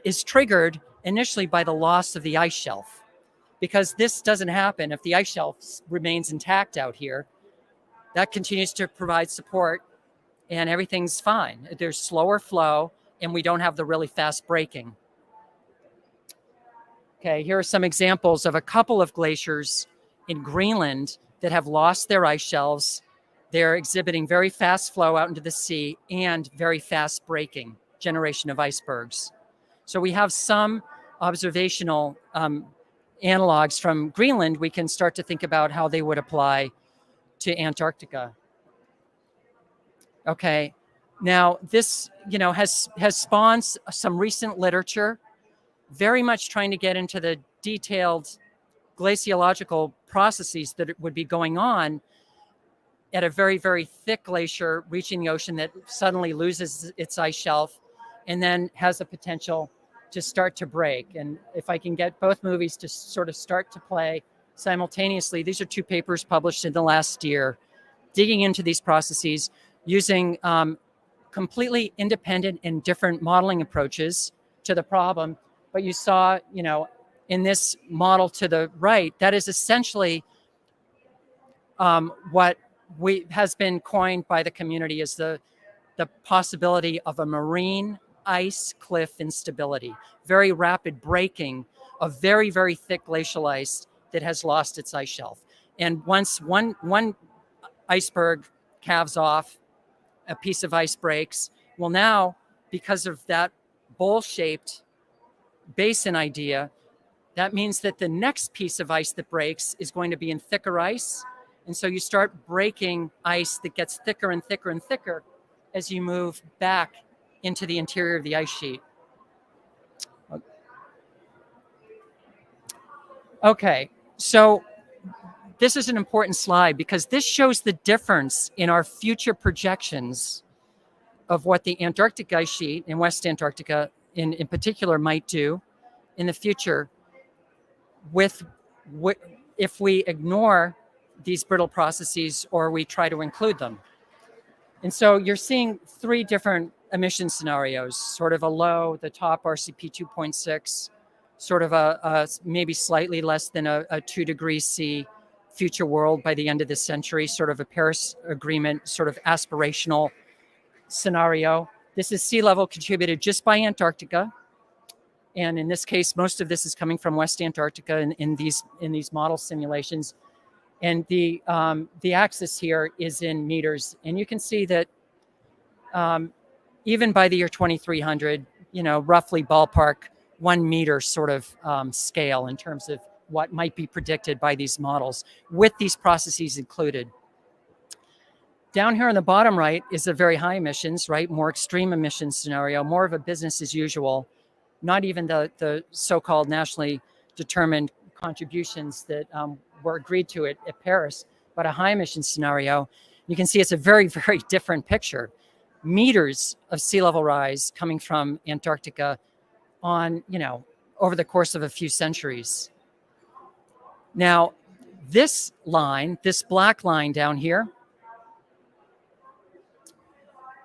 is triggered initially by the loss of the ice shelf, because this doesn't happen if the ice shelf remains intact out here. That continues to provide support and everything's fine. There's slower flow and we don't have the really fast breaking. Okay, here are some examples of a couple of glaciers in Greenland that have lost their ice shelves. They're exhibiting very fast flow out into the sea and very fast breaking generation of icebergs. So we have some observational analogs from Greenland. We can start to think about how they would apply to Antarctica. Okay, now this has spawned some recent literature, very much trying to get into the detailed glaciological processes that would be going on at a very, very thick glacier reaching the ocean that suddenly loses its ice shelf and then has a potential to start to break. And if I can get both movies to sort of start to play simultaneously, these are two papers published in the last year, digging into these processes using completely independent and different modeling approaches to the problem. But you saw, in this model to the right, that is essentially what has been coined by the community as the possibility of a marine ice cliff instability, very rapid breaking of very, very thick glacial ice that has lost its ice shelf. And once one iceberg calves off, a piece of ice breaks. Well, now, because of that bowl-shaped basin idea, that means that the next piece of ice that breaks is going to be in thicker ice. And so you start breaking ice that gets thicker and thicker and thicker as you move back into the interior of the ice sheet. Okay, so this is an important slide because this shows the difference in our future projections of what the Antarctic ice sheet in West Antarctica in particular might do in the future if we ignore these brittle processes or we try to include them. And so you're seeing three different emission scenarios, sort of a low, the top RCP 2.6, sort of a maybe slightly less than a 2 degrees C future world by the end of this century, sort of a Paris Agreement, sort of aspirational scenario. This is sea level contributed just by Antarctica. And in this case, most of this is coming from West Antarctica in these model simulations. And the axis here is in meters. And you can see that even by the year 2300, roughly ballpark 1 meter sort of scale in terms of what might be predicted by these models with these processes included. Down here on the bottom right is a very high emissions, right? More extreme emissions scenario, more of a business as usual, not even the so-called nationally determined contributions that were agreed to at Paris, but a high emissions scenario. You can see it's a very, very different picture. Meters of sea level rise coming from Antarctica on, over the course of a few centuries. Now, this line, this black line down here,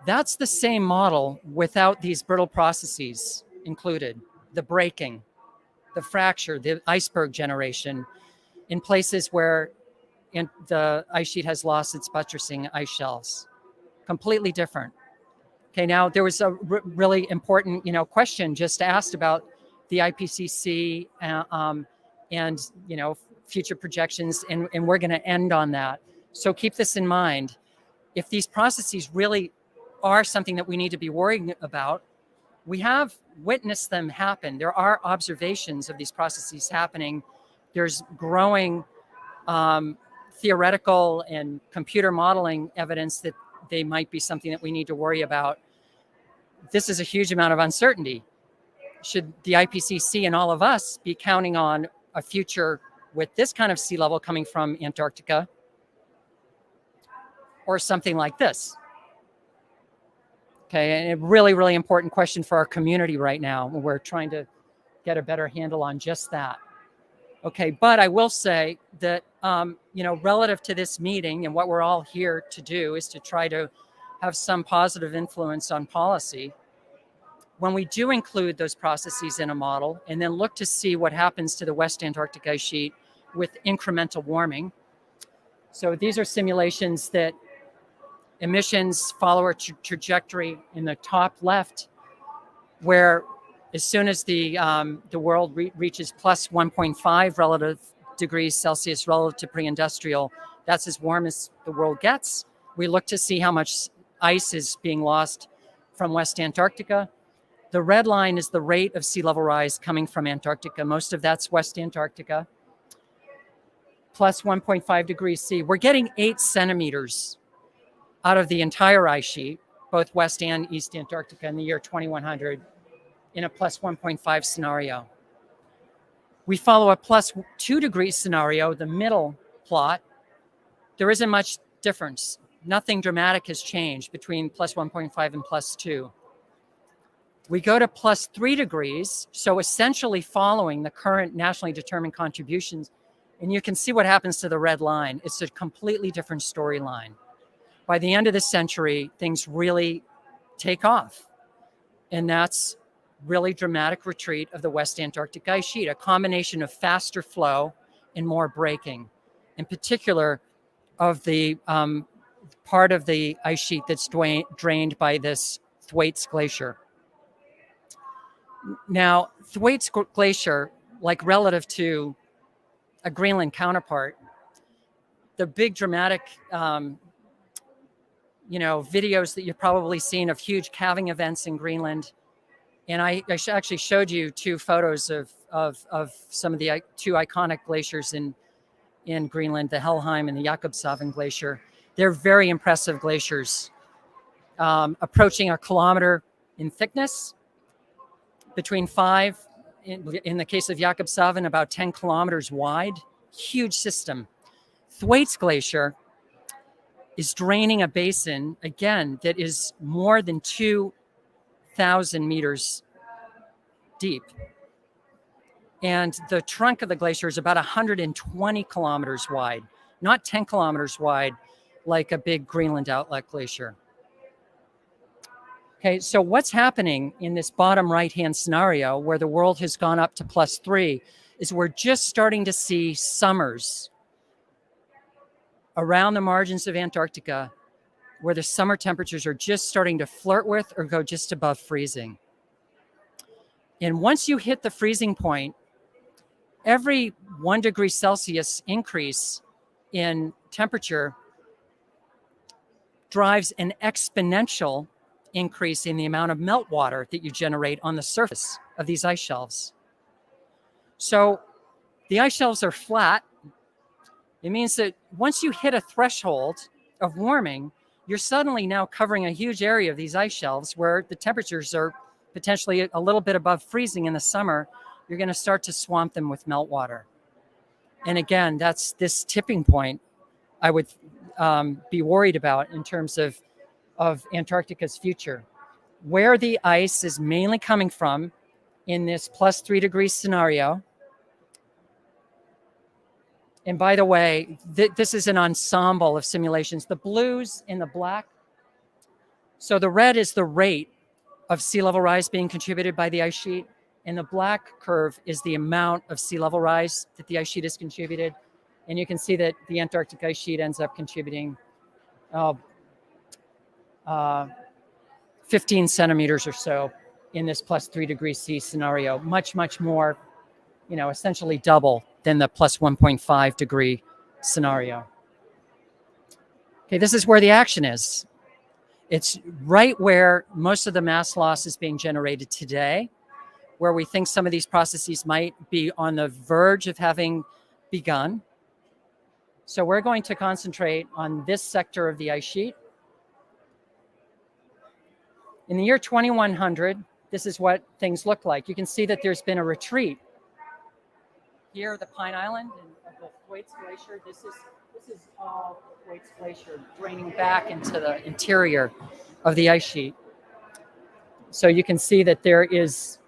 that's the same model without these brittle processes included. The breaking, the fracture, the iceberg generation in places where the ice sheet has lost its buttressing ice shelves. Completely different. Okay, now there was a really important, question just asked about the IPCC and future projections, and we're going to end on that. So keep this in mind. If these processes really are something that we need to be worrying about, we have witnessed them happen. There are observations of these processes happening. There's growing theoretical and computer modeling evidence that they might be something that we need to worry about. This is a huge amount of uncertainty. Should the IPCC and all of us be counting on a future with this kind of sea level coming from Antarctica, or something like this? Okay, and a really, really important question for our community right now. We're trying to get a better handle on just that. Okay, but I will say that, relative to this meeting and what we're all here to do is to try to have some positive influence on policy. When we do include those processes in a model and then look to see what happens to the West Antarctic ice sheet with incremental warming. So these are simulations that emissions follow a trajectory in the top left, where as soon as the world reaches plus 1.5 relative degrees Celsius relative to pre-industrial, that's as warm as the world gets. We look to see how much ice is being lost from West Antarctica. The red line is the rate of sea level rise coming from Antarctica. Most of that's West Antarctica. Plus 1.5 degrees C. We're getting 8 centimeters out of the entire ice sheet, both West and East Antarctica in the year 2100 in a plus 1.5 scenario. We follow a plus 2 degree scenario, the middle plot. There isn't much difference. Nothing dramatic has changed between plus 1.5 and plus 2. We go to plus 3 degrees, so essentially following the current nationally determined contributions, and you can see what happens to the red line. It's a completely different storyline. By the end of the century, things really take off, and that's really dramatic retreat of the West Antarctic ice sheet, a combination of faster flow and more breaking, in particular of the part of the ice sheet that's drained by this Thwaites Glacier. Now, Thwaites Glacier, like relative to a Greenland counterpart, the big dramatic, videos that you've probably seen of huge calving events in Greenland. And I actually showed you 2 photos of some of the 2 iconic glaciers in Greenland, the Helheim and the Jakobshavn Glacier. They're very impressive glaciers, approaching a kilometer in thickness, between 5, in the case of Jakobshavn, about 10 kilometers wide, huge system. Thwaites Glacier is draining a basin, again, that is more than 2,000 meters deep. And the trunk of the glacier is about 120 kilometers wide, not 10 kilometers wide like a big Greenland outlet glacier. Okay, so what's happening in this bottom right-hand scenario where the world has gone up to plus 3 is we're just starting to see summers around the margins of Antarctica where the summer temperatures are just starting to flirt with or go just above freezing. And once you hit the freezing point, every 1 degree Celsius increase in temperature drives an exponential increase in the amount of meltwater that you generate on the surface of these ice shelves. So the ice shelves are flat. It means that once you hit a threshold of warming, you're suddenly now covering a huge area of these ice shelves where the temperatures are potentially a little bit above freezing in the summer. You're going to start to swamp them with meltwater. And again, that's this tipping point I would be worried about in terms of Antarctica's future. Where the ice is mainly coming from in this +3 degrees scenario. And by the way, this is an ensemble of simulations. The blues and the black. So the red is the rate of sea level rise being contributed by the ice sheet. And the black curve is the amount of sea level rise that the ice sheet has contributed. And you can see that the Antarctic ice sheet ends up contributing 15 centimeters or so in this +3 degrees C scenario. Much, much more, essentially double than the +1.5 degree scenario. Okay, this is where the action is. It's right where most of the mass loss is being generated today, where we think some of these processes might be on the verge of having begun. So we're going to concentrate on this sector of the ice sheet. In the year 2100, this is what things look like. You can see that there's been a retreat. Here, the Pine Island and the Thwaites Glacier. This is all Thwaites Glacier draining back into the interior of the ice sheet. So you can see that there is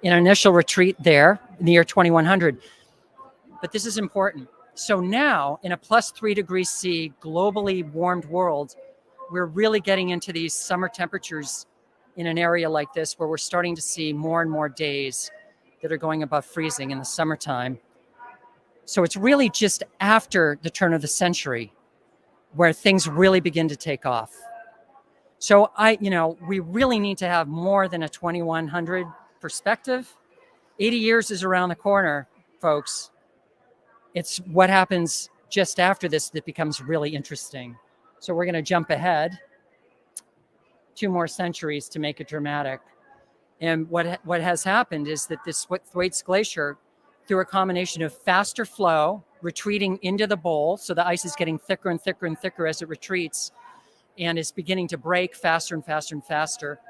an initial retreat there in the year 2100. But this is important. So now, in a +3 degrees C globally warmed world, we're really getting into these summer temperatures in an area like this where we're starting to see more and more days that are going above freezing in the summertime. So it's really just after the turn of the century where things really begin to take off. So we really need to have more than a 2100 perspective. 80 years is around the corner, folks. It's what happens just after this that becomes really interesting. So we're going to jump ahead 2 more centuries to make it dramatic. And what has happened is that this Thwaites Glacier, through a combination of faster flow, retreating into the bowl, so the ice is getting thicker and thicker and thicker as it retreats, and is beginning to break faster and faster and faster,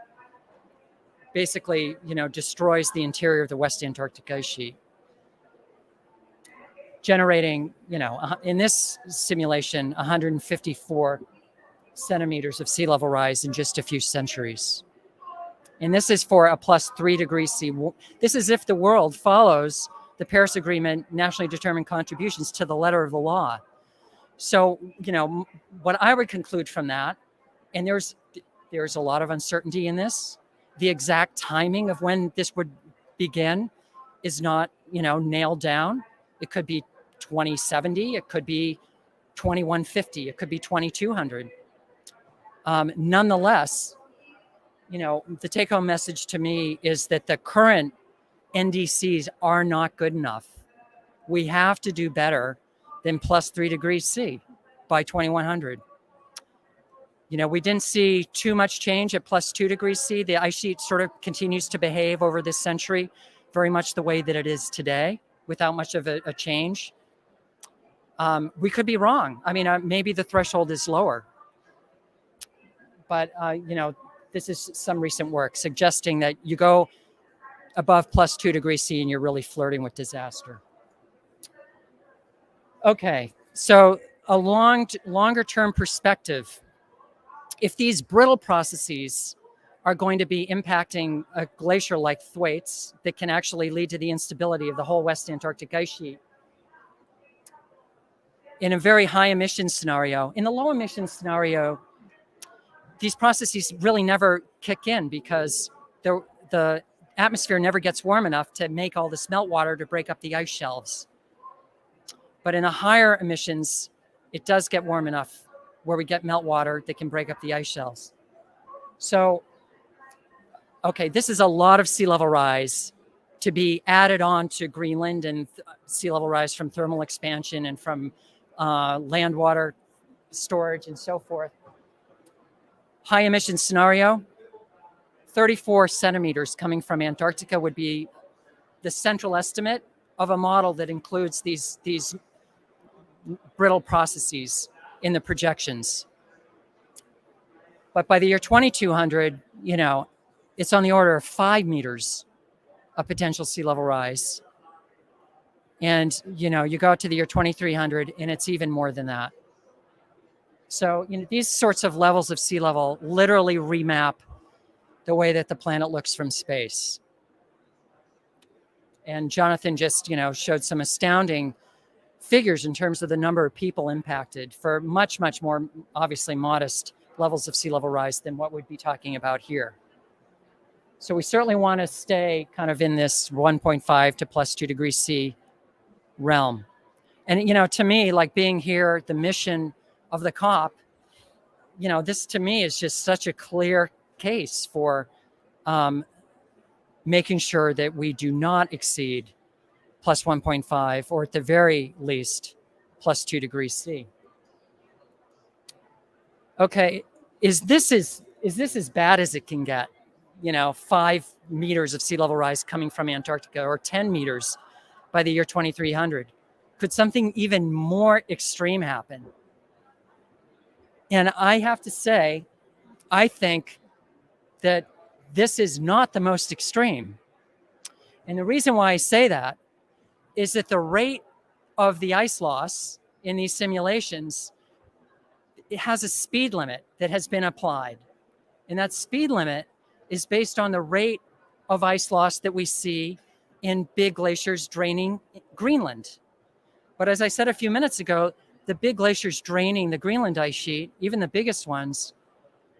basically, destroys the interior of the West Antarctic Ice Sheet, generating, in this simulation, 154 centimeters of sea level rise in just a few centuries. And this is for a +3 degrees C. This is if the world follows the Paris Agreement nationally determined contributions to the letter of the law. So, what I would conclude from that, and there's a lot of uncertainty in this, the exact timing of when this would begin is not, nailed down. It could be 2070, it could be 2150, it could be 2200. Nonetheless, the take-home message to me is that the current NDCs are not good enough. We have to do better than +3 degrees C by 2100. We didn't see too much change at +2 degrees C. The ice sheet sort of continues to behave over this century very much the way that it is today, without much of a change. We could be wrong. Maybe the threshold is lower. But, this is some recent work suggesting that you go above +2 degrees C and you're really flirting with disaster. Okay, so a longer term perspective. If these brittle processes are going to be impacting a glacier like Thwaites that can actually lead to the instability of the whole West Antarctic ice sheet, in a very high emission scenario, in the low emission scenario, these processes really never kick in because the atmosphere never gets warm enough to make all this meltwater to break up the ice shelves. But in the higher emissions, it does get warm enough where we get meltwater that can break up the ice shelves. So, okay, this is a lot of sea level rise to be added on to Greenland and sea level rise from thermal expansion and from land water storage and so forth. High emission scenario, 34 centimeters coming from Antarctica would be the central estimate of a model that includes these brittle processes in the projections. But by the year 2200, you know, it's on the order of 5 meters of potential sea level rise. And, you know, you go out to the year 2300 and it's even more than that. So, you know, these sorts of levels of sea level literally remap the way that the planet looks from space. And Jonathan just, you know, showed some astounding figures in terms of the number of people impacted for much, much more obviously modest levels of sea level rise than what we'd be talking about here. So we certainly want to stay kind of in this 1.5 to plus 2 degrees C realm. And, you know, to me, like being here, the mission of the COP, you know, this to me is just such a clear case for making sure that we do not exceed plus 1.5 or at the very least plus 2 degrees C. Okay, is this as bad as it can get? You know, 5 meters of sea level rise coming from Antarctica or 10 meters by the year 2300. Could something even more extreme happen? And I have to say, I think that this is not the most extreme. And the reason why I say that is that the rate of the ice loss in these simulations, it has a speed limit that has been applied. And that speed limit is based on the rate of ice loss that we see in big glaciers draining Greenland. But as I said a few minutes ago, the big glaciers draining the Greenland ice sheet, even the biggest ones,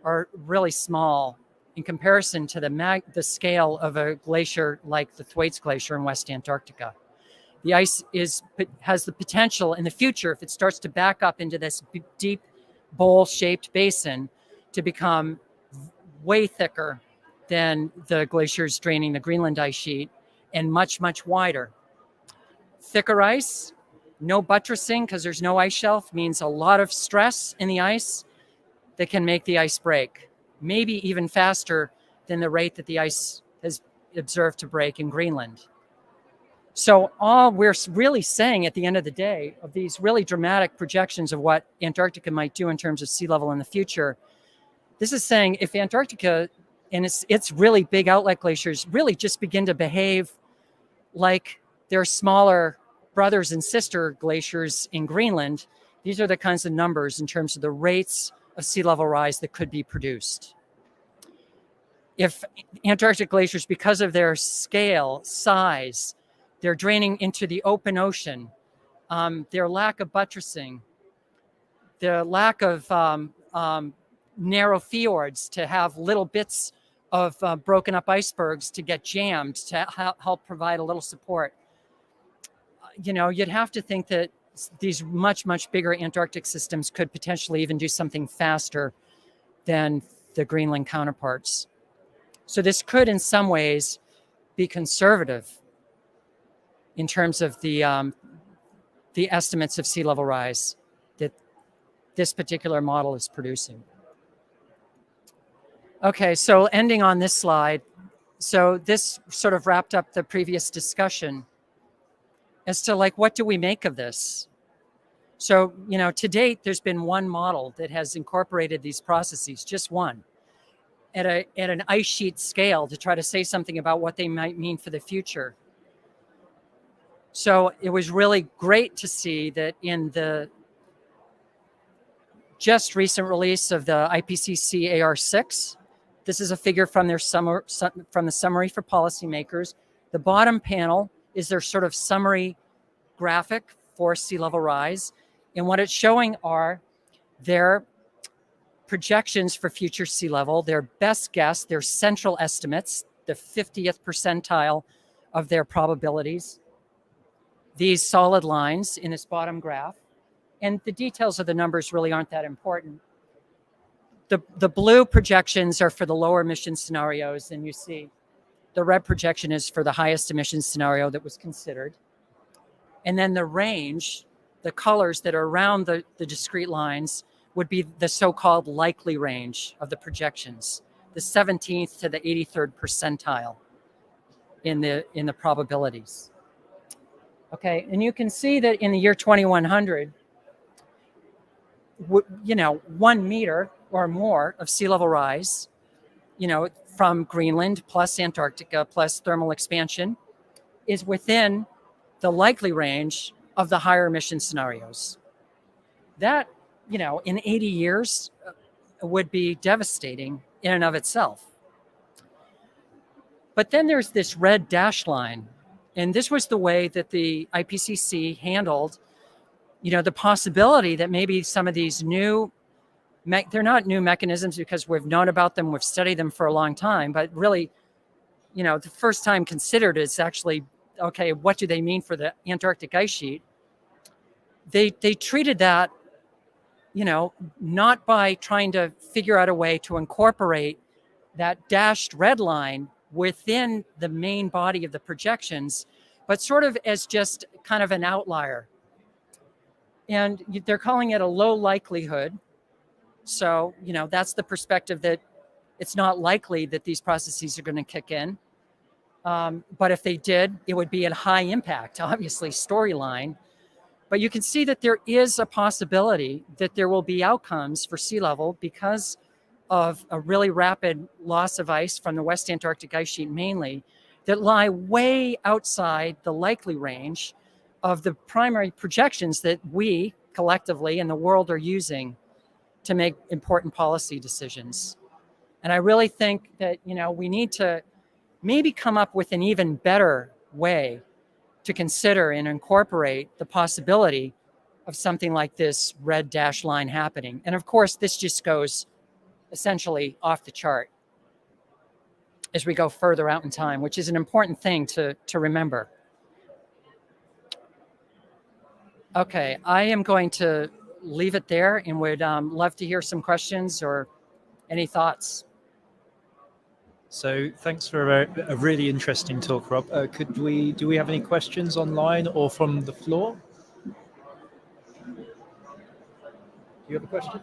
are really small in comparison to the scale of a glacier like the Thwaites Glacier in West Antarctica. The ice has the potential in the future, if it starts to back up into this deep bowl-shaped basin, to become way thicker than the glaciers draining the Greenland ice sheet and much, much wider. Thicker ice, no buttressing because there's no ice shelf, means a lot of stress in the ice that can make the ice break, maybe even faster than the rate that the ice has observed to break in Greenland. So all we're really saying at the end of the day of these really dramatic projections of what Antarctica might do in terms of sea level in the future, this is saying if Antarctica and its really big outlet glaciers really just begin to behave like their smaller brothers and sister glaciers in Greenland, these are the kinds of numbers in terms of the rates of sea level rise that could be produced. If Antarctic glaciers, because of their scale, size, they're draining into the open ocean, their lack of buttressing, the lack of narrow fjords to have little bits of broken up icebergs to get jammed to help provide a little support. You know, you'd have to think that these much, much bigger Antarctic systems could potentially even do something faster than the Greenland counterparts. So this could, in some ways, be conservative in terms of the estimates of sea level rise that this particular model is producing. Okay, so ending on this slide. So this sort of wrapped up the previous discussion as to like, what do we make of this? So, you know, to date, there's been one model that has incorporated these processes, just one, at an ice sheet scale to try to say something about what they might mean for the future. So it was really great to see that in the just recent release of the IPCC AR6, this is a figure from their from the summary for policymakers. The bottom panel is their sort of summary graphic for sea level rise. And what it's showing are their projections for future sea level, their best guess, their central estimates, the 50th percentile of their probabilities, these solid lines in this bottom graph. And the details of the numbers really aren't that important. The blue projections are for the lower emission scenarios, and you see the red projection is for the highest emission scenario that was considered. And then the range, the colors that are around the discrete lines, would be the so-called likely range of the projections, the 17th to the 83rd percentile in the probabilities. Okay, and you can see that in the year 2100, 1 meter or more of sea level rise, from Greenland plus Antarctica plus thermal expansion is within the likely range of the higher emission scenarios. That, in 80 years would be devastating in and of itself. But then there's this red dash line. And this was the way that the IPCC handled, the possibility that maybe some of these they're not new mechanisms because we've known about them, we've studied them for a long time, but really, the first time considered is actually, okay, what do they mean for the Antarctic ice sheet? They treated that, not by trying to figure out a way to incorporate that dashed red line within the main body of the projections, but sort of as just kind of an outlier. And they're calling it a low likelihood. So, that's the perspective that it's not likely that these processes are going to kick in. But if they did, it would be a high impact, obviously, storyline. But you can see that there is a possibility that there will be outcomes for sea level because of a really rapid loss of ice from the West Antarctic Ice Sheet mainly, that lie way outside the likely range of the primary projections that we collectively in the world are using to make important policy decisions. And I really think that, we need to maybe come up with an even better way to consider and incorporate the possibility of something like this red dash line happening. And of course, this just goes essentially off the chart as we go further out in time, which is an important thing to remember. Okay, I am going to leave it there and would love to hear some questions or any thoughts. So thanks for a really interesting talk, Rob. Do we have any questions online or from the floor? Do you have a question?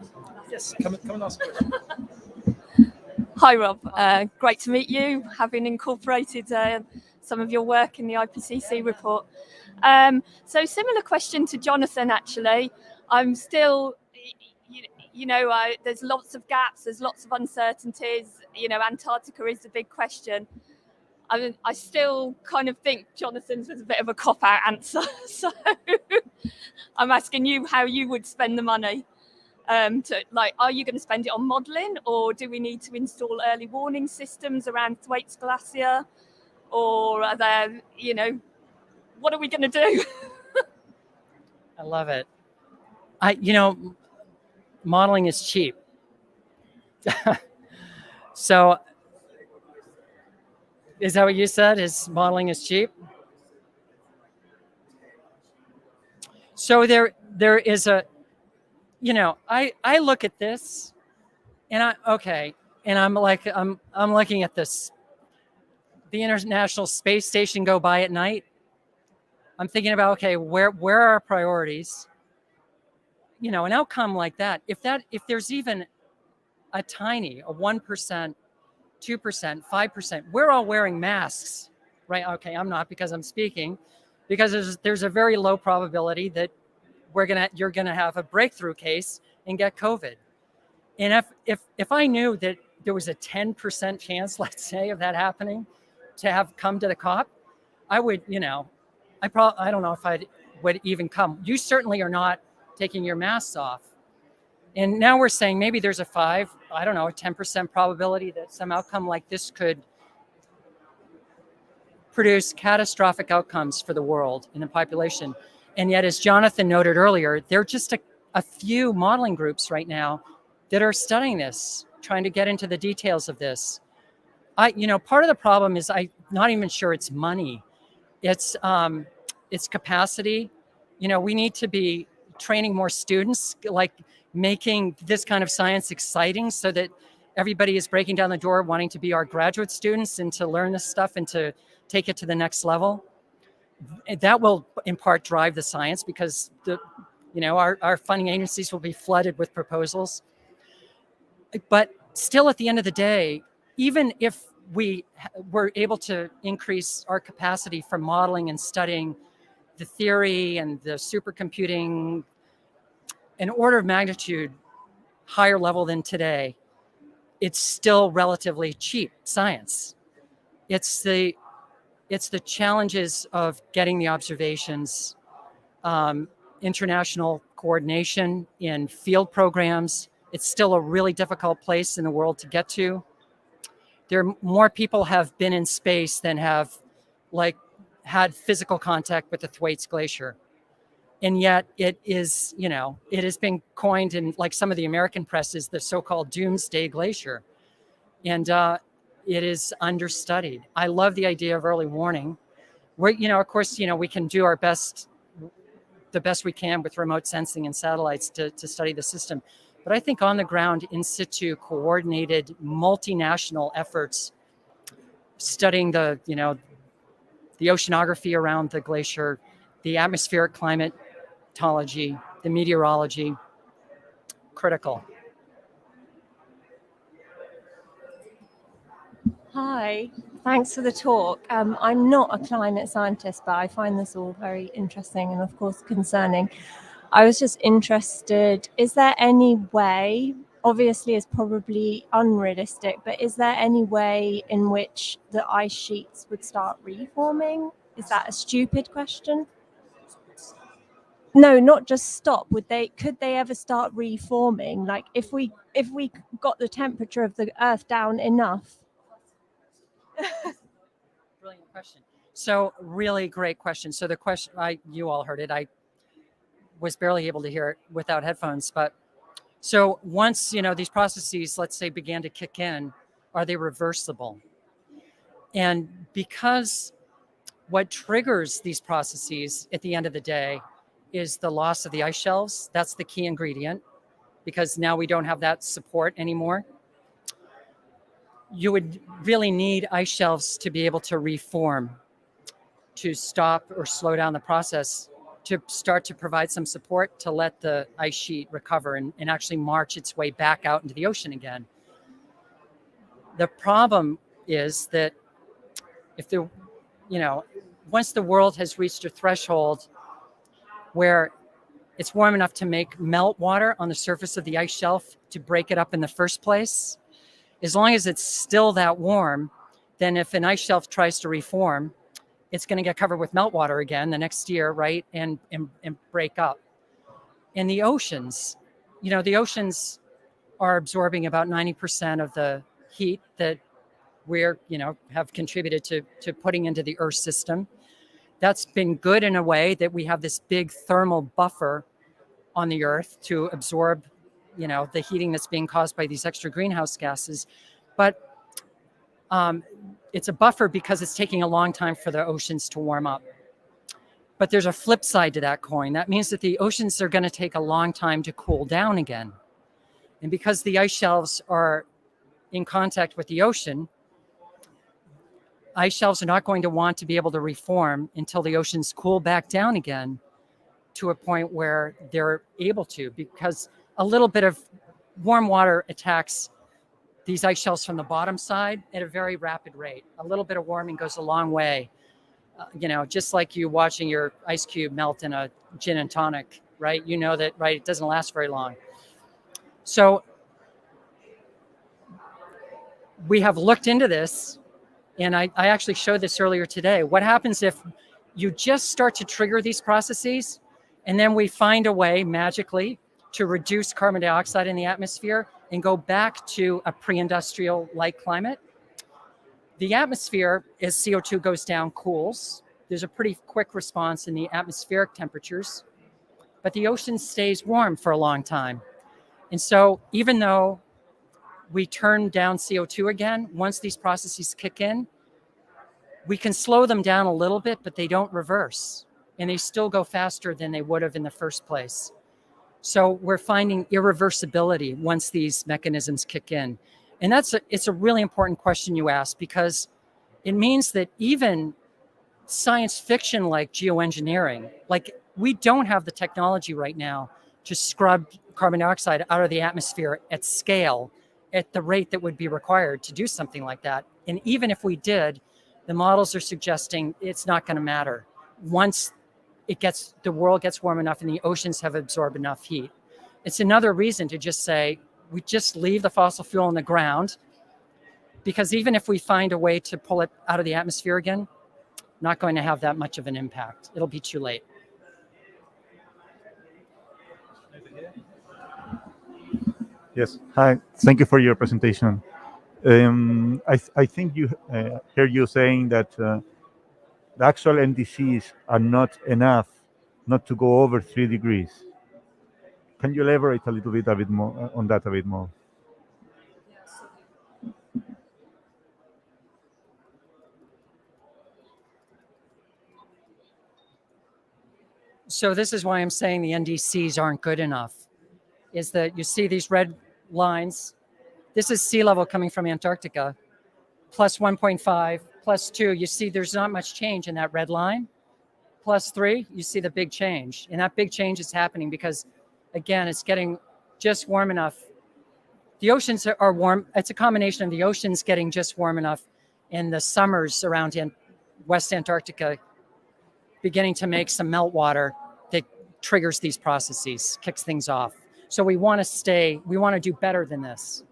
Yes, come and ask a question. Hi, Rob. Great to meet you, having incorporated some of your work in the IPCC report. So similar question to Jonathan, actually. I'm still, there's lots of gaps, there's lots of uncertainties. Antarctica is the big question. I still kind of think Jonathan's was a bit of a cop-out answer. So I'm asking you how you would spend the money. Are you going to spend it on modelling, or do we need to install early warning systems around Thwaites Glacier, or are there, what are we going to do? I love it. Modeling is cheap. So is that what you said? Is modeling is cheap? So there is a, I look at this and I'm looking at this, the International Space Station go by at night. I'm thinking about, okay, where are our priorities? An outcome like that, if there's even a 1%, 2%, 5%, we're all wearing masks, right? Okay, I'm not because I'm speaking, because there's a very low probability that you're gonna have a breakthrough case and get COVID. And if I knew that there was a 10% chance, let's say, of that happening, to have come to the COP, I would, I don't know if I would even come. You certainly are not taking your masks off. And now we're saying maybe there's a 10% probability that some outcome like this could produce catastrophic outcomes for the world and the population. And yet, as Jonathan noted earlier, there are just a few modeling groups right now that are studying this, trying to get into the details of this. Part of the problem is I'm not even sure it's money. It's capacity. We need to be training more students, like making this kind of science exciting so that everybody is breaking down the door wanting to be our graduate students and to learn this stuff and to take it to the next level. That will in part drive the science because our funding agencies will be flooded with proposals. But still at the end of the day, even if we were able to increase our capacity for modeling and studying the theory and the supercomputing, an order of magnitude higher level than today, it's still relatively cheap science. It's the challenges of getting the observations, international coordination in field programs. It's still a really difficult place in the world to get to. More people have been in space than have had physical contact with the Thwaites Glacier. And yet it is, it has been coined in some of the American press as the so-called Doomsday Glacier. And it is understudied. I love the idea of early warning. Of course, we can do our best, the best we can with remote sensing and satellites to study the system. But I think on the ground, in situ, coordinated, multinational efforts studying the oceanography around the glacier, the atmospheric climatology, the meteorology, critical. Hi, thanks for the talk. I'm not a climate scientist, but I find this all very interesting and of course concerning. I was just interested, is there any way, obviously it's probably unrealistic, but is there any way in which the ice sheets would start reforming? Is that a stupid question? No, not just stop. Could they ever start reforming? Like if we got the temperature of the Earth down enough? Brilliant question. So really great question. So the question, you all heard it. I was barely able to hear it without headphones. But so once, these processes, let's say, began to kick in, are they reversible? And because what triggers these processes at the end of the day is the loss of the ice shelves. That's the key ingredient, because now we don't have that support anymore. You would really need ice shelves to be able to reform, to stop or slow down the process, to start to provide some support to let the ice sheet recover and actually march its way back out into the ocean again. The problem is that once the world has reached a threshold where it's warm enough to make melt water on the surface of the ice shelf to break it up in the first place, as long as it's still that warm, then if an ice shelf tries to reform, it's going to get covered with meltwater again the next year, right? And break up. And the oceans, the oceans are absorbing about 90% of the heat that we're, have contributed to putting into the Earth system. That's been good in a way that we have this big thermal buffer on the Earth to absorb, the heating that's being caused by these extra greenhouse gases. But it's a buffer because it's taking a long time for the oceans to warm up. But there's a flip side to that coin. That means that the oceans are going to take a long time to cool down again. And because the ice shelves are in contact with the ocean, ice shelves are not going to want to be able to reform until the oceans cool back down again to a point where they're able to, because a little bit of warm water attacks these ice shelves from the bottom side at a very rapid rate. A little bit of warming goes a long way. Just like you watching your ice cube melt in a gin and tonic, right? You know that, right? It doesn't last very long. So we have looked into this, and I actually showed this earlier today. What happens if you just start to trigger these processes, and then we find a way magically to reduce carbon dioxide in the atmosphere and go back to a pre-industrial like climate? The atmosphere, as CO2 goes down, cools. There's a pretty quick response in the atmospheric temperatures, but the ocean stays warm for a long time. And so even though we turn down CO2 again, once these processes kick in, we can slow them down a little bit, but they don't reverse. And they still go faster than they would have in the first place. So we're finding irreversibility once these mechanisms kick in. And it's a really important question you ask, because it means that even science fiction like geoengineering, we don't have the technology right now to scrub carbon dioxide out of the atmosphere at scale at the rate that would be required to do something like that. And even if we did, the models are suggesting it's not going to matter once the world gets warm enough and the oceans have absorbed enough heat. it's another reason to just say, we just leave the fossil fuel in the ground, because even if we find a way to pull it out of the atmosphere again, not going to have that much of an impact. It'll be too late. Yes. Hi. Thank you for your presentation. I think you hear you saying that the actual NDCs are not enough not to go over 3 degrees. Can you elaborate a bit more on that a bit more? So this is why I'm saying the NDCs aren't good enough, is that you see these red lines. This is sea level coming from Antarctica, plus 1.5, plus 2. You see there's not much change in that red line. Plus 3, you see the big change. And that big change is happening because, again, it's getting just warm enough. The oceans are warm. It's a combination of the oceans getting just warm enough and the summers around West Antarctica beginning to make some meltwater that triggers these processes, kicks things off. So we want to do better than this.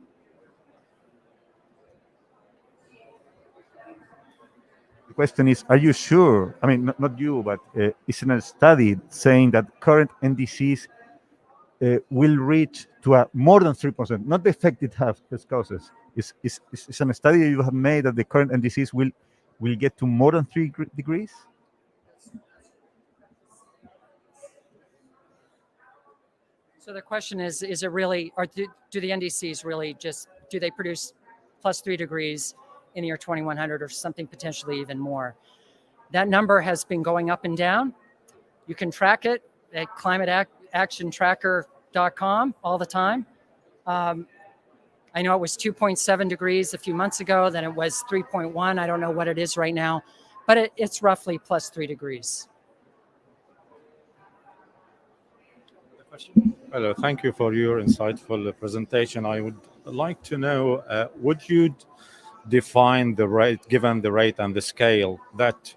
The question is, are you sure? I mean, not you, but isn't a study saying that current NDCs will reach to a more than 3%, not the effect it has causes. It's a study you have made that the current NDCs will get to more than 3 degrees? So the question is it really, or do the NDCs really do they produce plus 3 degrees in the year 2100 or something potentially even more? That number has been going up and down. You can track it at climateactiontracker.com all the time. I know it was 2.7 degrees a few months ago, then it was 3.1. I don't know what it is right now, but it's roughly plus 3 degrees. Hello, thank you for your insightful presentation. I would like to know, would you define the rate, given the rate and the scale, that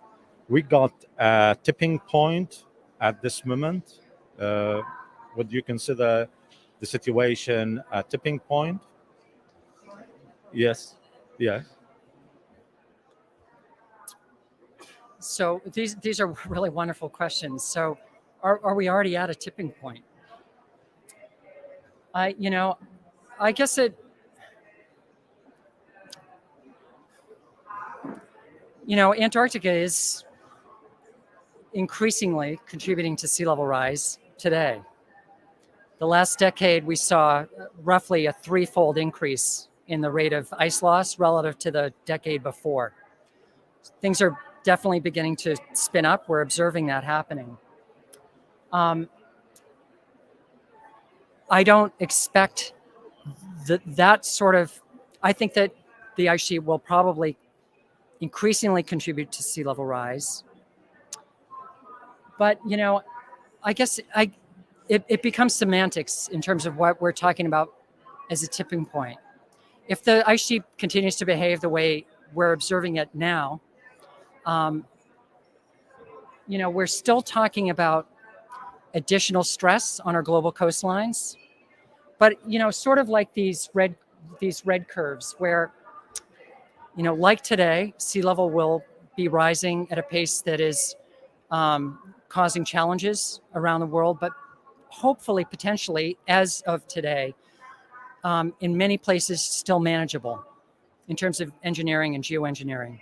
we got a tipping point at this moment? Would you consider the situation a tipping point? Yes. Yes. So these are really wonderful questions. So are we already at a tipping point? I guess Antarctica is increasingly contributing to sea level rise today. The last decade, we saw roughly a 3-fold increase in the rate of ice loss relative to the decade before. Things are definitely beginning to spin up. We're observing that happening. I don't expect that sort of, I think that the ice sheet will probably increasingly contribute to sea level rise. But, I guess it becomes semantics in terms of what we're talking about as a tipping point. If the ice sheet continues to behave the way we're observing it now, we're still talking about additional stress on our global coastlines, but sort of like these red curves where, like today, sea level will be rising at a pace that is causing challenges around the world, but hopefully, potentially, as of today, in many places still manageable in terms of engineering and geoengineering.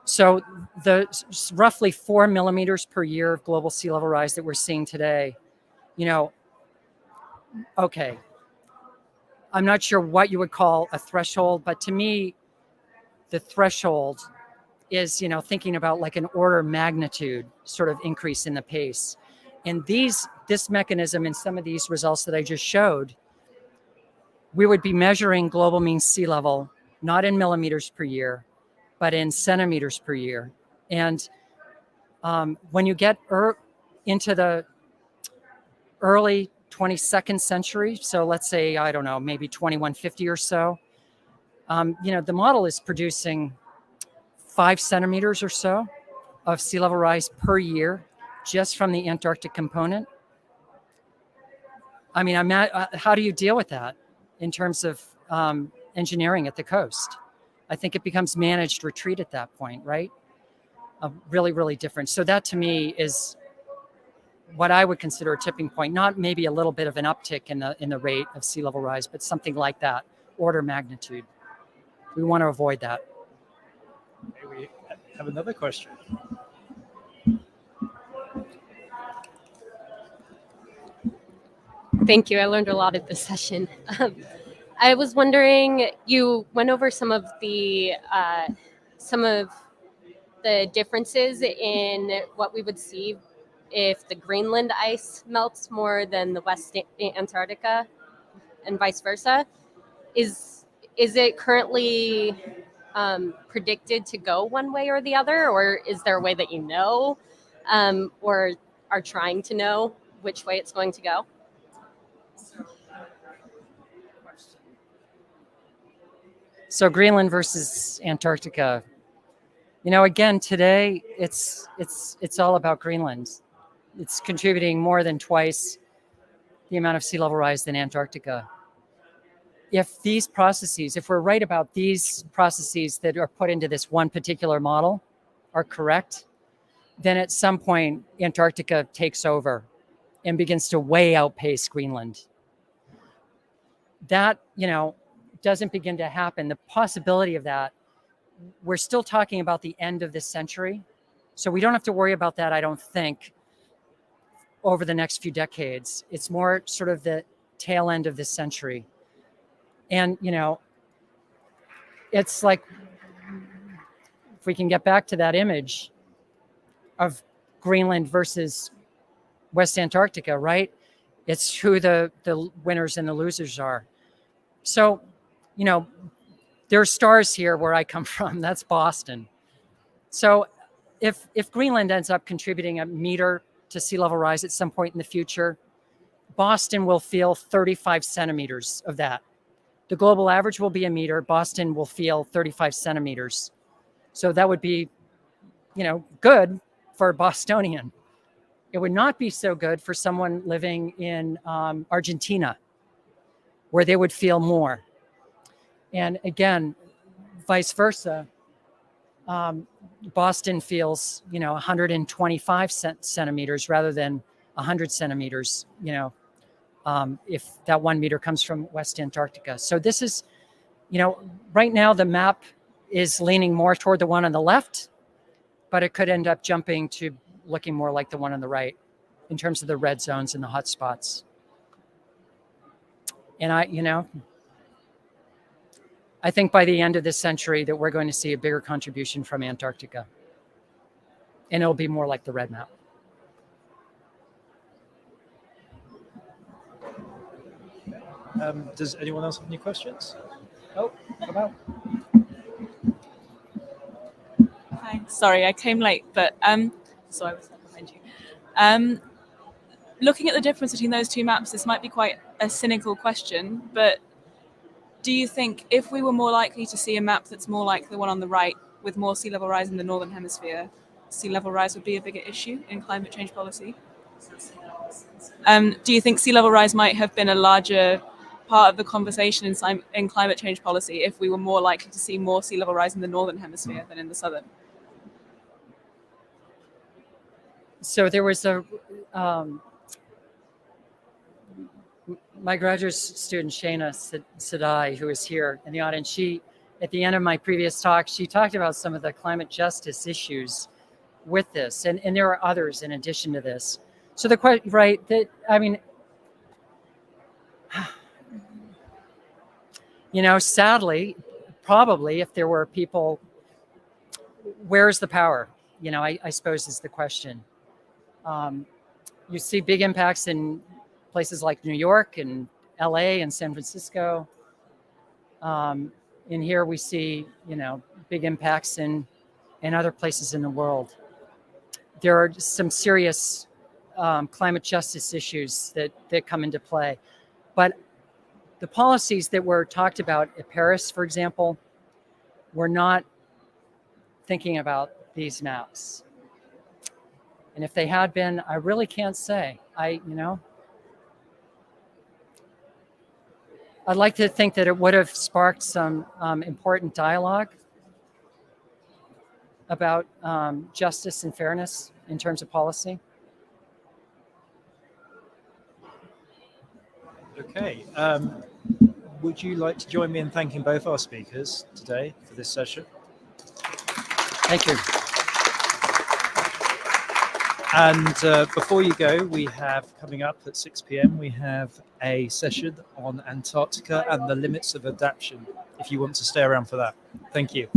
So the roughly 4 millimeters per year of global sea level rise that we're seeing today, okay, I'm not sure what you would call a threshold, but to me, the threshold is, thinking about like an order of magnitude sort of increase in the pace. And this mechanism and some of these results that I just showed, we would be measuring global mean sea level, not in millimeters per year, but in centimeters per year. And when you get into the early 22nd century, so let's say, I don't know, maybe 2150 or so, the model is producing 5 centimeters or so of sea level rise per year just from the Antarctic component. I mean, how do you deal with that in terms of engineering at the coast? I think it becomes managed retreat at that point, right? Really, really different. So that to me is what I would consider a tipping point, not maybe a little bit of an uptick in the rate of sea level rise, but something like that, order magnitude. We want to avoid that. Okay, we have another question. Thank you. I learned a lot at this session. I was wondering, you went over some of the differences in what we would see if the Greenland ice melts more than the West Antarctica, and vice versa. Is it currently predicted to go one way or the other, or is there a way that you know, or are trying to know which way it's going to go? So Greenland versus Antarctica. You know, again, today it's all about Greenland. It's contributing more than twice the amount of sea level rise than Antarctica. If these processes, if we're right about these processes that are put into this one particular model are correct, then at some point Antarctica takes over and begins to way outpace Greenland. That, you know, doesn't begin to happen. The possibility of that, we're still talking about the end of this century. So we don't have to worry about that, I don't think, over the next few decades. It's more sort of the tail end of this century. And, you know, it's like, if we can get back to that image of Greenland versus West Antarctica, right? It's who the winners and the losers are. So, you know, there are stars here where I come from. That's Boston. So if Greenland ends up contributing a meter to sea level rise at some point in the future, Boston will feel 35 centimeters of that. The global average will be a meter. Boston will feel 35 centimeters. So that would be, you know, good for a Bostonian. It would not be so good for someone living in Argentina, where they would feel more. And again, vice versa, Boston feels, you know, 125 centimeters rather than 100 centimeters, you know, if that 1 meter comes from West Antarctica. So this is, you know, right now the map is leaning more toward the one on the left, but it could end up jumping to looking more like the one on the right in terms of the red zones and the hot spots. And I think by the end of this century that we're going to see a bigger contribution from Antarctica. And it'll be more like the red map. Does anyone else have any questions? Oh, come out. Hi, sorry, I came late, but so I was behind you. Looking at the difference between those two maps, this might be quite a cynical question, but do you think if we were more likely to see a map that's more like the one on the right with more sea level rise in the northern hemisphere, sea level rise would be a bigger issue in climate change policy? Do you think sea level rise might have been a larger part of the conversation in climate change policy if we were more likely to see more sea level rise in the northern hemisphere than in the southern? So there was my graduate student, Shana Sadai, who is here in the audience, she, at the end of my previous talk, she talked about some of the climate justice issues with this. And there are others in addition to this. So the question, right, that, I mean, you know, sadly, probably if there were people, where's the power? You know, I suppose is the question. You see big impacts in places like New York and LA and San Francisco. In here we see, you know, big impacts in other places in the world. There are some serious climate justice issues that come into play. But the policies that were talked about at Paris, for example, were not thinking about these maps. And if they had been, I really can't say. I'd like to think that it would have sparked some important dialogue about justice and fairness in terms of policy. Okay. Would you like to join me in thanking both our speakers today for this session? Thank you. And before you go, we have coming up at 6 p.m. we have a session on Antarctica and the limits of adaptation, if you want to stay around for that. Thank you.